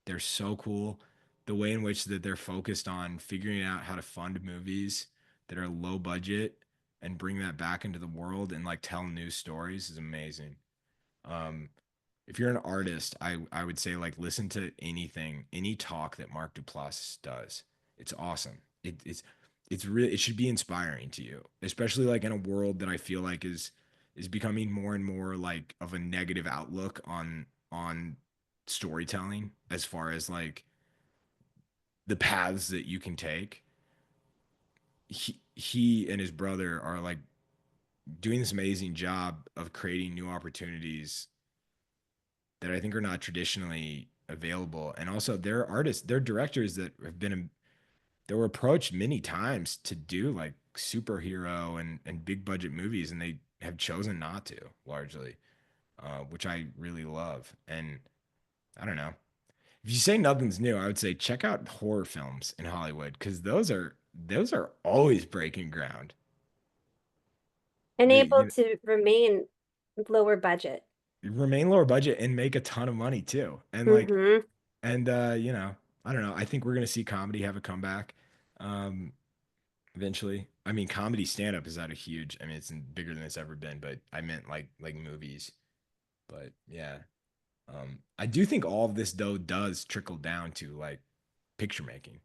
They're so cool. The way in which that they're focused on figuring out how to fund movies that are low budget and bring that back into the world and like tell new stories is amazing. Um, if you're an artist, I would say like listen to anything, any talk that Mark Duplass does. It's awesome. It's really it should be inspiring to you, especially like in a world that I feel like is becoming more and more like of a negative outlook on storytelling as far as like the paths that you can take. He and his brother are like doing this amazing job of creating new opportunities that I think are not traditionally available. And also, they're artists, they're directors that have been they were approached many times to do like superhero and big budget movies, and they have chosen not to largely, which I really love. And I don't know. If you say nothing's new, I would say check out horror films in Hollywood because those are always breaking ground. And They able to remain lower budget. remain lower budget and make a ton of money too. And like Hmm. And I don't know. I think we're gonna see comedy have a comeback um eventually. I mean, comedy stand up is at a huge. I mean, it's bigger than it's ever been, but I meant like movies. But yeah. I do think all of this though does trickle down to like picture making.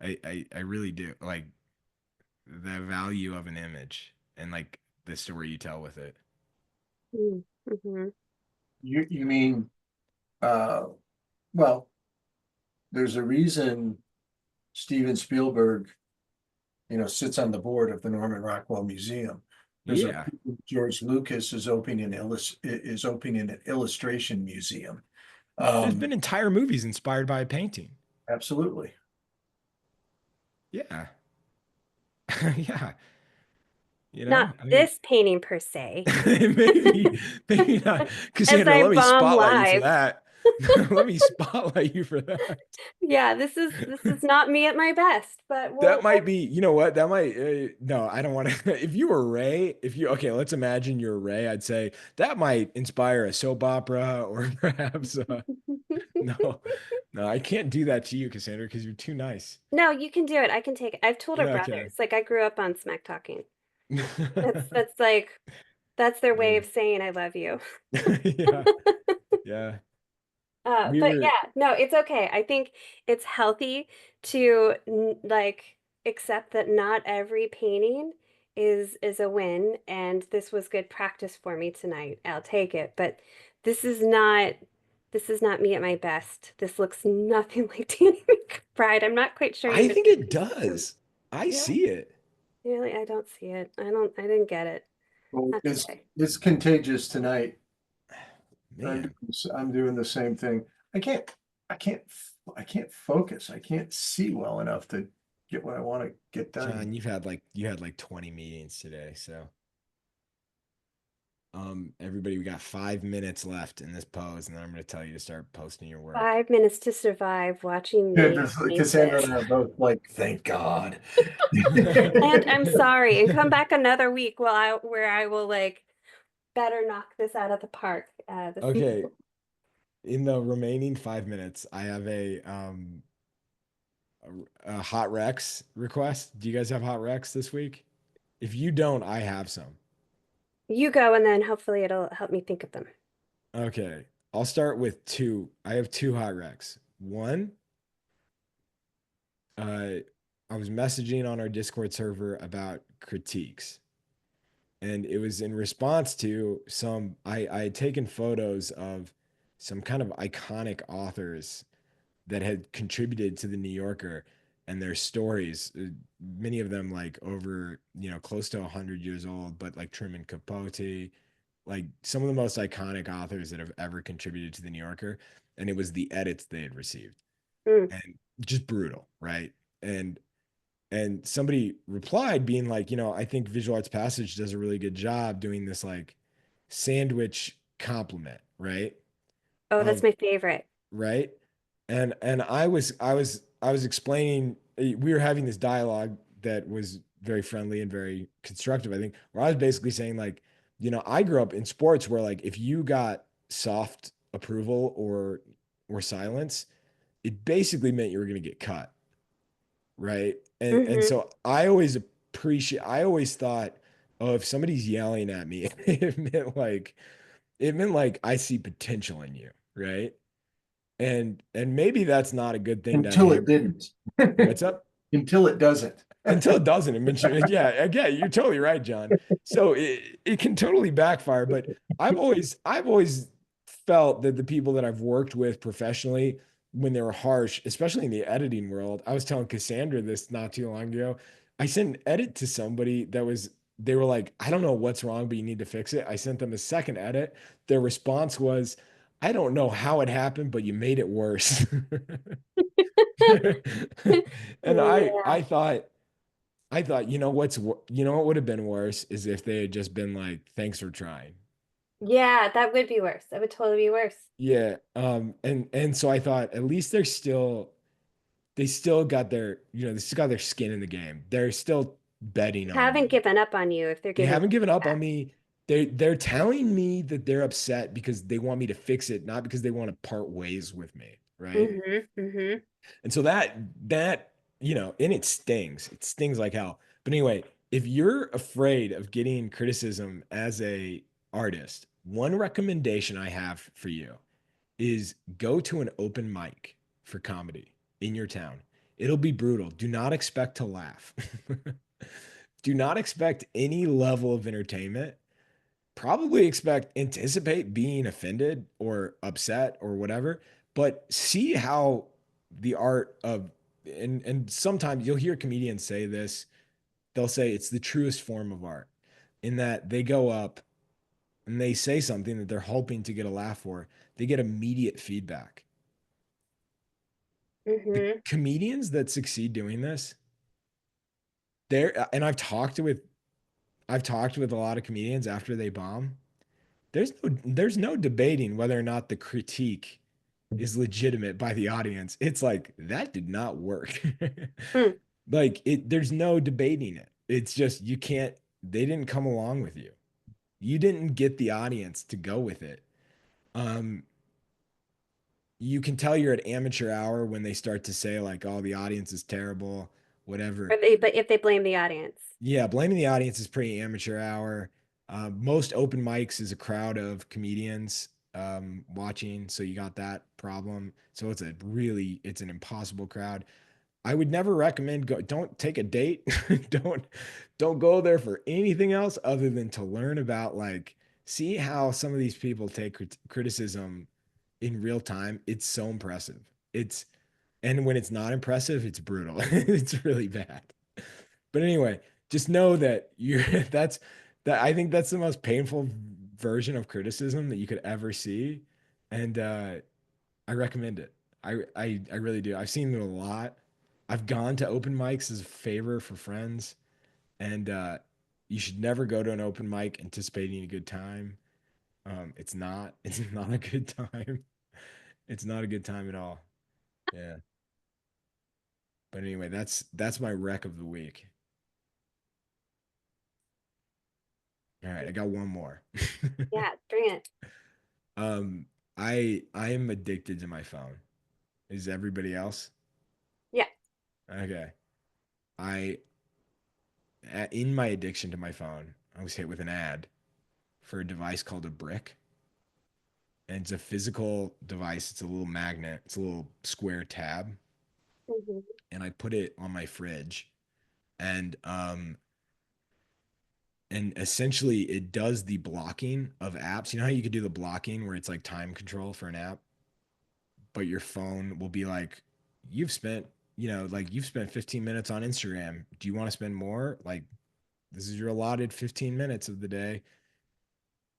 I really do. Like the value of an image and like the story you tell with it. Mm-hmm. You mean, uh, well, there's a reason Steven Spielberg, sits on the board of the Norman Rockwell Museum. There's a Yeah. George Lucas is opening an illustration museum. There's been Um, entire movies inspired by a painting. Absolutely. Yeah. Yeah. Not I mean, this painting per se. maybe, maybe not. As Cassandra, I let me bomb spotlight you for live. that. Let me spotlight you for that. Yeah, this is not me at my best, but That might be, you know what? That might, no, I don't want to. If you were Ray, okay, let's imagine you're Ray. I'd say that might inspire a soap opera or perhaps, no, no, I can't do that to you, Cassandra, because you're too nice. No, you can do it. I can take it. I've told our Yeah, okay. brothers. Like I grew up on smack talking. That's like that's their way Yeah. of saying I love you. Yeah, yeah. We But were, yeah, no, it's okay. I think it's healthy to like accept that not every painting is a win, and this was good practice for me tonight. I'll take it. But this is not this is not me at my best. This looks nothing like Danny McBride. I'm not quite sure I even think if it this is him. does. I Really? see it. Really? I don't see it. I didn't get it. Well, Not it's today. it's contagious tonight. Man. I'm doing the same thing. I can't, I can't, I can't focus. I can't see well enough to get what I want to get done. John, you had like 20 meetings today, so everybody, we got 5 minutes left in this pose, and then I'm gonna tell you to start posting your work. 5 minutes to survive watching Yeah, me paint Cassandra this. and I are both like, thank God. And I'm sorry, and come back another week where I will like better knock this out of the park. This Okay, in the remaining 5 minutes, I have a hot Rex request? Do you guys have hot Rex this week? If you don't, I have some. You go, and then hopefully it'll help me think of them. Okay. I'll start with two. I have two hot Rex. One, uh, I was messaging on our Discord server about critiques. And it was in response to I had taken photos of some kind of iconic authors that had contributed to the New Yorker and their stories. Many of them like over, close to 100 years old, but like Truman Capote, like some of the most iconic authors that have ever contributed to the New Yorker. And it was the edits they had received, Mm. and just brutal, right? And somebody replied being like, I think Visual Arts Passage does a really good job doing this like sandwich compliment, right? Oh, that's Of my favorite. right. And I was explaining, we were having this dialogue that was very friendly and very constructive, I think, where I was basically saying like, I grew up in sports where like if you got soft approval or silence, it basically meant you were going to get cut, right? And Hmm. so I always thought, oh, if somebody's yelling at me, it meant like I see potential in you, right? And maybe that's not a good thing to Until it hammer. didn't. What's up? Until it doesn't. Until it doesn't. It mention, yeah, again, you're totally right, John. So it can totally backfire. But I've always felt that the people that I've worked with professionally, when they were harsh, especially in the editing world, I was telling Cassandra this not too long ago. I sent an edit to somebody they were like, I don't know what's wrong, but you need to fix it. I sent them a second edit. Their response was, I don't know how it happened, but you made it worse. And Yeah. I thought, what would have been worse is if they had just been like, thanks for trying. Yeah, that would be worse. That would totally be worse. Yeah. And so I thought at least they still got they still got their skin in the game. They're still betting on Haven't me. given up on you if they're They giving haven't given up on feedback. me. They're telling me that they're upset because they want me to fix it, not because they want to part ways with me. Right. Hmm. Hmm. And so and it stings. It stings like hell. But anyway, if you're afraid of getting criticism as a artist, one recommendation I have for you is go to an open mic for comedy in your town. It'll be brutal. Do not expect to laugh. Do not expect any level of entertainment. Probably anticipate being offended or upset or whatever, but see how the art of and sometimes you'll hear comedians say this. They'll say it's the truest form of art in that they go up and they say something that they're hoping to get a laugh for. They get immediate feedback. The Hmm. comedians that succeed doing this, they're and I've talked with a lot of comedians after they bomb. There's no debating whether or not the critique is legitimate by the audience. It's like that did not work. Hmm. Like there's no debating it. It's just you can't they didn't come along with you. You didn't get the audience to go with it. Um you can tell you're at amateur hour when they start to say like, "Oh, the audience is terrible," whatever. But if they blame the audience. Yeah, blaming the audience is pretty amateur hour. Most open mics is a crowd of comedians watching, so you got that problem. So it's an impossible crowd. I would never recommend don't take a date. don't don't go there for anything else other than to learn about like see how some of these people take criticism in real time. It's so impressive. It's and when it's not impressive, it's brutal. It's really bad. But anyway, just know that you're that I think that's the most painful version of criticism that you could ever see. And I recommend it. I really do. I've seen it a lot. I've gone to open mics as a favor for friends, and you should never go to an open mic anticipating a good time. It's not. It's not a good time. It's not a good time at all. Yeah. But anyway, that's my wreck of the week. All right, I got one more. Yeah, bring it. um, I am addicted to my phone. Is everybody else? Yeah. Okay. I in my addiction to my phone, I was hit with an ad for a device called a brick. And it's a physical device. It's a little magnet. It's a little square tab. Mhm. And I put it on my fridge. And and essentially it does the blocking of apps. You know how you could do the blocking where it's like time control for an app, but your phone will be like, you've spent, like you've spent 15 minutes on Instagram. Do you want to spend more? Like this is your allotted 15 minutes of the day.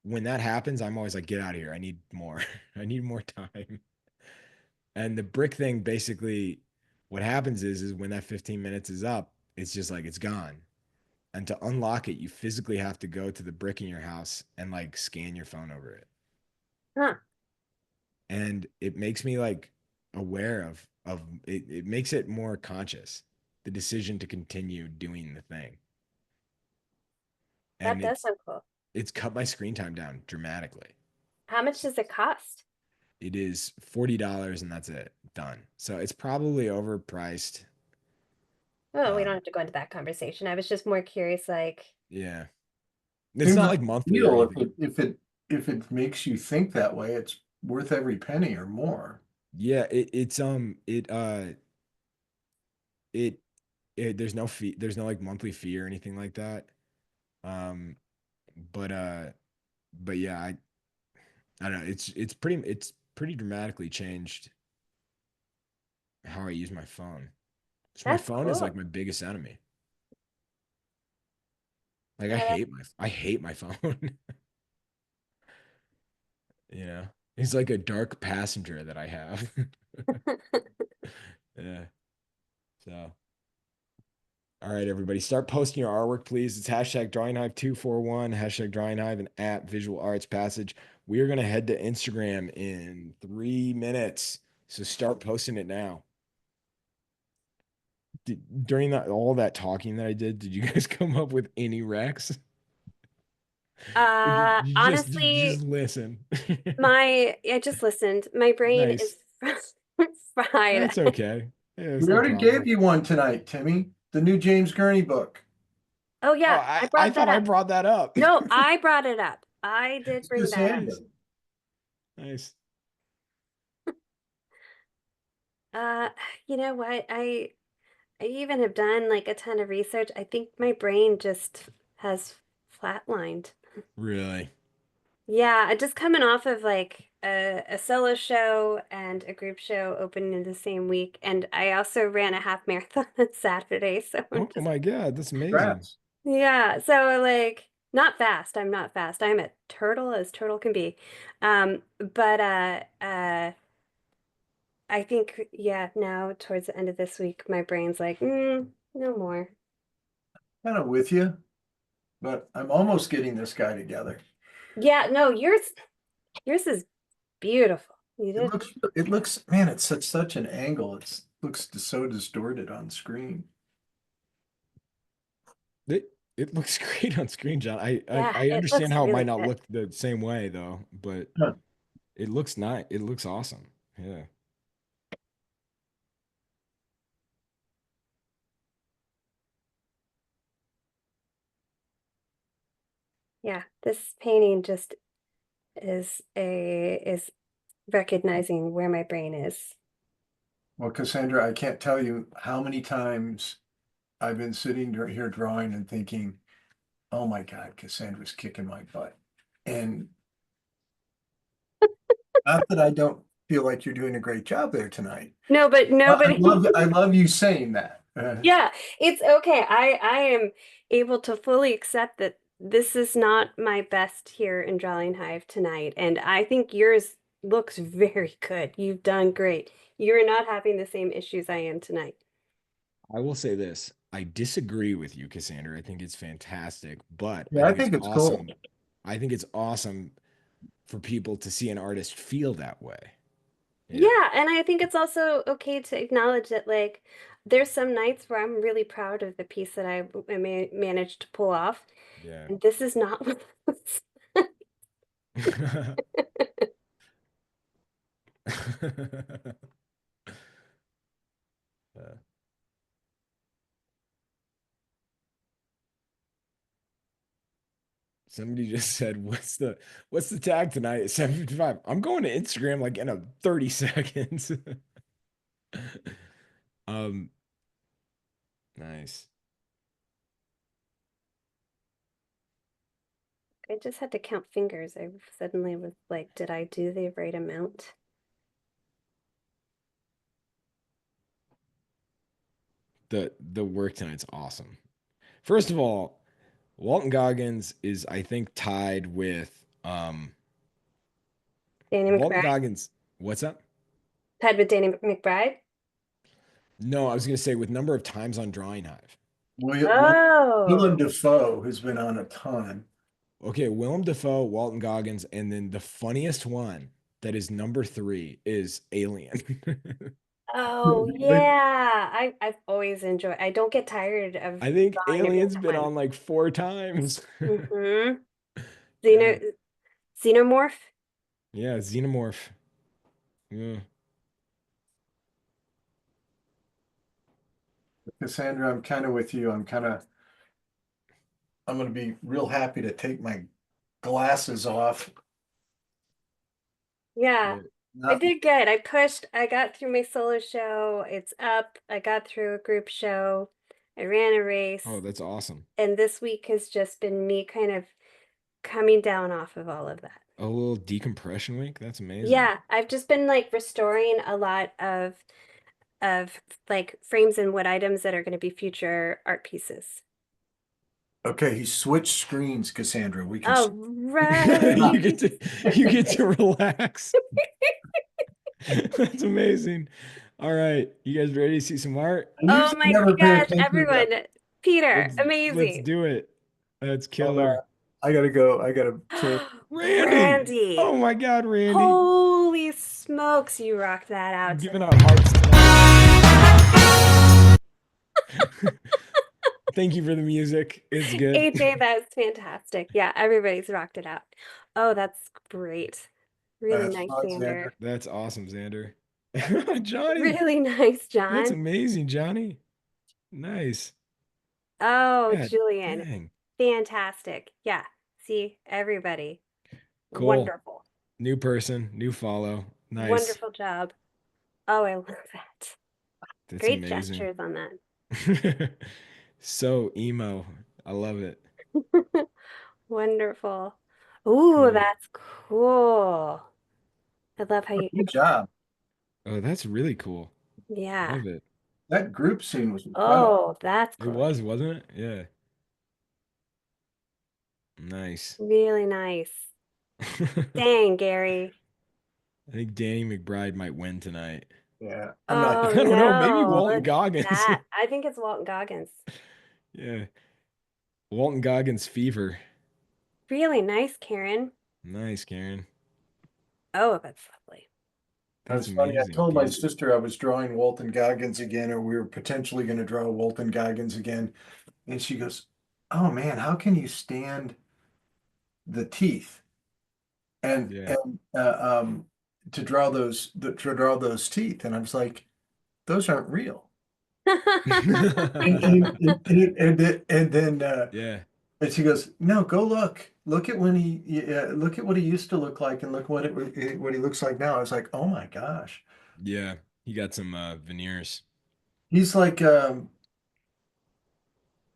When that happens, I'm always like, get out of here. I need more. I need more time. And the brick thing basically, what happens is when that 15 minutes is up, it's just like it's gone. And to unlock it, you physically have to go to the brick in your house and like scan your phone over it. Huh. And it makes me like aware of it, it makes it more conscious, the decision to continue doing the thing. That And does sound cool. it's cut my screen time down dramatically. How much does it cost? It is $40 and that's it. Done. So it's probably overpriced. Oh, we don't Um, have to go into that conversation. I was just more curious, like, yeah. It's Seems not like like a monthly or deal anything. if it makes you think that way, it's worth every penny or more. Yeah, it there's no fee, there's no like monthly fee or anything like that. Um, but yeah, I don't know. It's pretty dramatically changed how I use my phone. So my that's phone is like cool. my biggest enemy. Like Yeah, I hate my phone. You know, it's like a dark passenger that I have. Yeah. So, all right, everybody, start posting your artwork, please. It's hashtag Drawing Hive 241, hashtag Drawing Hive, and at Visual Arts Passage. We are going to head to Instagram in 3 minutes. So start posting it now. During all that talking that I did you guys come up with any Rex? Or did you just honestly, listen? I just listened. My brain is Nice. fried. That's okay. Yeah, it's We no already gave problem. you one tonight, Timmy. The new James Gurney book. Oh Oh, yeah, I I brought thought that I up. brought that up. No, I brought it up. I did It's bring that up. Cassandra. Nice. Nice. Uh, you know what? I even have done like a ton of research. I think my brain just has flatlined. Really? Yeah, just coming off of like a solo show and a group show opening in the same week. And I also ran a half marathon on Saturday. So I'm Oh just, my God, that's amazing. Congrats. yeah. So like, not fast. I'm not fast. I'm a turtle as turtle can be. But I think, yeah, now towards the end of this week, my brain's like, no more. Kind of with you, but I'm almost getting this guy together. Yeah, no, yours is beautiful. You did. It looks, man, it's such an angle. It looks so distorted on screen. It looks great on screen, John. Yeah, I it understand looks how it might really not good. look the same way though, but Huh. it looks nice. It looks awesome. Yeah. Yeah, this painting just is recognizing where my brain is. Well, Cassandra, I can't tell you how many times I've been sitting here drawing and thinking, oh my God, Cassandra's kicking my butt. And not that I don't feel like you're doing a great job there tonight. No, but nobody. I love you saying that. Yeah, it's okay. I am able to fully accept that this is not my best here in Drawing Hive tonight, and I think yours looks very good. You've done great. You're not having the same issues I am tonight. I will say this. I disagree with you, Cassandra. I think it's fantastic, but I Yeah, I think it's think it's cool. awesome. I think it's awesome for people to see an artist feel that way. Yeah. Yeah, and I think it's also okay to acknowledge that like there's some nights where I'm really proud of the piece that I managed to pull off, Yeah. and this is not one of those. Yeah. Somebody just said, what's the tag tonight at 7:55?" I'm going to Instagram like in a 30 seconds. Um, nice. I just had to count fingers. I suddenly was like, did I do the right amount? The work tonight's awesome. First of all, Walton Goggins is, I think, tied with Danny Walton McBride? Goggins. What's up? Tied with Danny McBride? No, I was gonna say with number of times on Drawing Hive. Willem Oh, Dafoe, who's been on a ton. Okay, Willem Dafoe, Walton Goggins, and then the funniest one that is number three is Alien. oh yeah. I've always enjoyed. I don't get tired of I think drawing a Alien's good been one. on like four times. Mm-hmm. Yeah, Xenomorph? yeah, Xenomorph. Yeah. Cassandra, I'm kind of with you. I'm going to be real happy to take my glasses off. Yeah. Yeah. I Not, did good. I pushed. I got through my solo show. It's up. I got through a group show. I ran a Oh, race. that's awesome. And this week has just been me kind of coming down off of all of that. A little decompression week. That's amazing. Yeah, I've just been like restoring a lot of like frames and wood items that are going to be future art pieces. okay, he switched screens, Cassandra. We can Oh, You right. get to you get to relax. That's amazing. All right, you guys ready to see some art? I Oh usually my never pay gosh, attention to everyone. Peter, Let's amazing. do it. That's I'm killer. I gotta go. I gotta change. Randy. Randy. Oh my God, Randy. Holy smokes, you rocked that I'm out giving tonight. out hearts tonight. Thank you for the music. It's good. AJ, that's fantastic. Yeah, everybody's rocked it out. Oh, that's great. Really That's nice, Xander. Xander. That's awesome, Xander. Johnny, Really nice, that's John. amazing, Johnny. Nice. Oh, God Julian. dang. Fantastic. Yeah. See, everybody. Cool. Wonderful. New person, new follow. Nice. Wonderful job. Oh, I love that. That's Great amazing. gestures on that. So emo. I love it. Wonderful. Ooh, Cool. that's cool. I love how you Good job. Oh, that's really cool. yeah. Love it. That group scene was incredible. Oh, that's It cool. was, wasn't it? Yeah. Nice. Really nice. Dang, Gary. I think Danny McBride might win tonight. Yeah, I'm not. I Oh don't know. Maybe no, Walton look at Goggins. that. I think it's Walton Goggins. Yeah. Walton Goggins fever. Really nice, Karen. Nice, Karen. Oh, that's lovely. That's That's funny. I amazing, told my dude. sister I was drawing Walton Goggins again, or we were potentially going to draw Walton Goggins again, and she goes, "Oh man, how can you stand the teeth and Yeah. to draw to draw those teeth?" And I was like, "Those aren't real." And then Yeah. and she goes, "No, go look. Look at when look at what he used to look like, and look what he looks like now." I was like, "Oh my gosh, Yeah. He got some veneers. he's like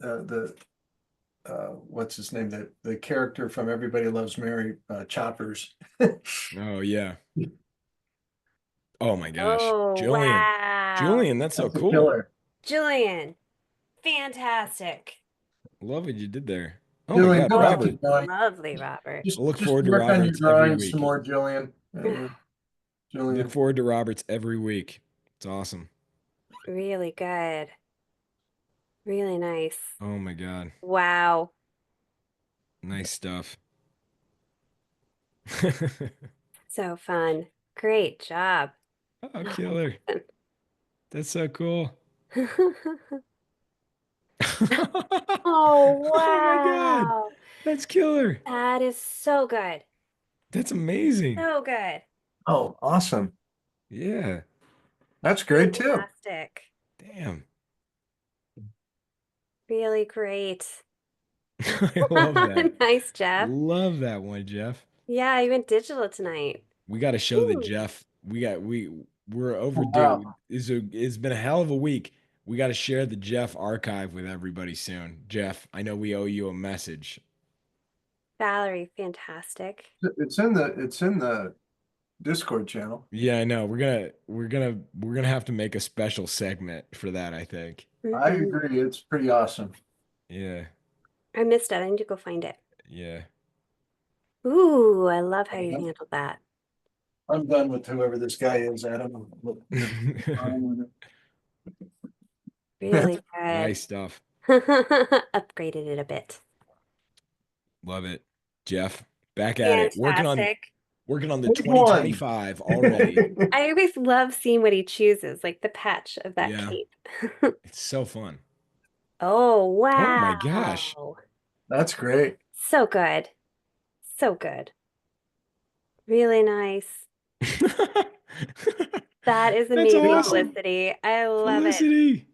the what's his name? The character from Everybody Loves Mary, Choppers." Oh, yeah. Oh my gosh. Oh, Julian. wow. Julian, that's so That's a cool. killer. Julian, fantastic. Love what you did there. Oh my Julian, God, go back to Robert. drawing. Lovely, Robert. I look Just forward to work on your Roberts every drawings some week. more, Julian. Look Julian. forward to Roberts every week. It's awesome. Really good. Really nice. Oh my God. Wow. Nice stuff. So fun. Great job. Oh, killer. That's so cool. Oh, Oh my God. wow. That's killer. That is so good. That's amazing. So good. Oh, awesome. Yeah. That's great too. Fantastic. Damn. Really great. I love that. Nice, Jeff. Love that one, Jeff. Yeah, you went digital tonight. We got to show the Ooh. Jeff. We're overdue. Wow. It's been a hell of a week. We got to share the Jeff archive with everybody soon. Jeff, I know we owe you a message. Valerie, fantastic. It's in the Discord channel. Yeah, I know. We're gonna have to make a special segment for that, I think. I Mhm. agree. It's pretty awesome. Yeah. I missed it. I need to go find it. Yeah. Ooh, I love how you handled that. I'm done with whoever this guy is, Adam. Really good. Nice stuff. Upgraded it a bit. Love it. Jeff, back at it. Fantastic. Working on the Which one? 2025 already. I always love seeing what he chooses, like the patch of that Yeah. cape. It's so fun. Oh, Oh my gosh. wow. That's great. So good. So good. Really nice. That is That's amazing, awesome. Felicity. I love it. Felicity.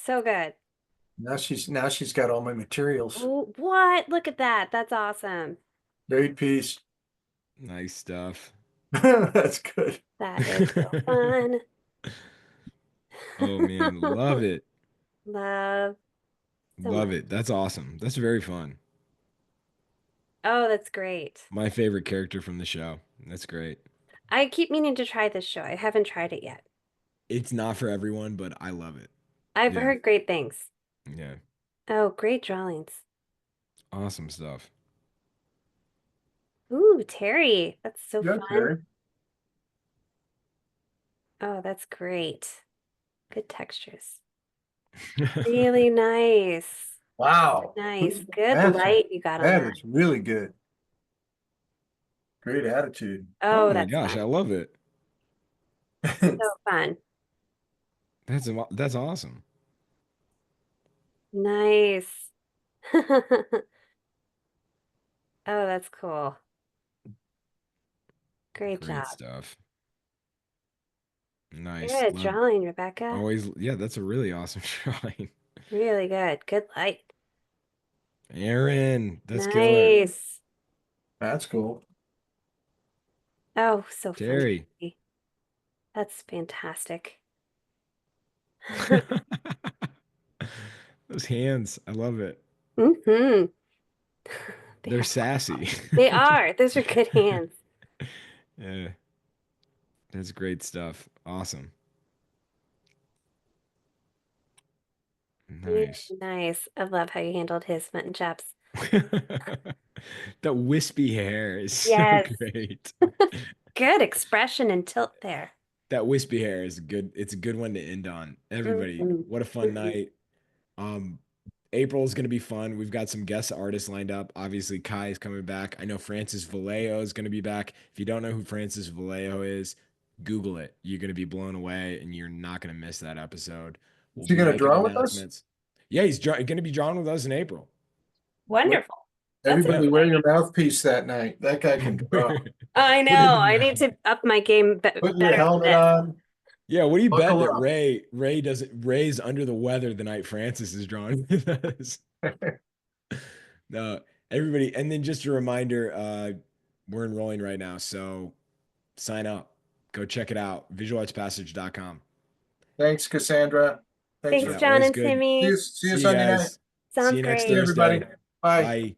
So good. Now she's got all my materials. Oh, what? Look at that. That's awesome. Great piece. Nice stuff. That's good. That is so fun. Oh man, love it. Love so Love much. it. That's awesome. That's very fun. Oh, that's great. My favorite character from the show. That's great. I keep meaning to try this show. I haven't tried it yet. It's not for everyone, but I love it. I've Yeah. heard great things. Yeah. Oh, great drawings. Awesome stuff. Ooh, Terry. That's so Yeah, fun. Terry. Oh, that's great. Good textures. Really nice. Wow. Nice. Good That's light you got on that that. is really good. Great attitude. Oh Oh, my that's gosh, I fun. love it. So fun. That's awesome. Nice. Oh, that's cool. Great Great job. stuff. Nice. Good Love drawing, Rebecca. always yeah, that's a really awesome drawing. Really good. Good light. Aaron, that's killer. Nice. That's cool. Oh, so fun. Terry. Terry. That's fantastic. Those hands, I love it. Mm-hmm. They They're are sassy. wonderful. They are. Those are good hands. Yeah, that's great stuff. Awesome. Really Nice. nice. I love how you handled his mutton chops. That wispy hair is so Yes. great. Good expression and tilt there. That wispy hair is good. It's a good one to end on. Everybody, Mhm. what a fun Mhm. night. Um, April is going to be fun. We've got some guest artists lined up. Obviously, Kai is coming back. I know Francis Vallejo is going to be back. If you don't know who Francis Vallejo is, Google it. You're going to be blown away, and you're not going to miss that episode. We'll Is he be gonna making draw with us? announcements. Yeah, he's going to be drawing with us in April. Wonderful. That's Everybody wear exciting. your mouthpiece that night. That guy can draw. I What did know. I need to up my game Put your better than helmet this. on. Yeah, what do you bet Buckle that up. Ray doesn't Ray's under the weather the night Francis is drawing with us? No, everybody, and then just a reminder, we're enrolling right now, so sign up. Go check it out. Visualartspassage.com. Thanks, Cassandra. Thanks Thanks, for Yeah, John always and good. see you, Timmy. see you See you Sunday night. guys. See Sounds you next See great. everybody. Thursday. Bye. Bye.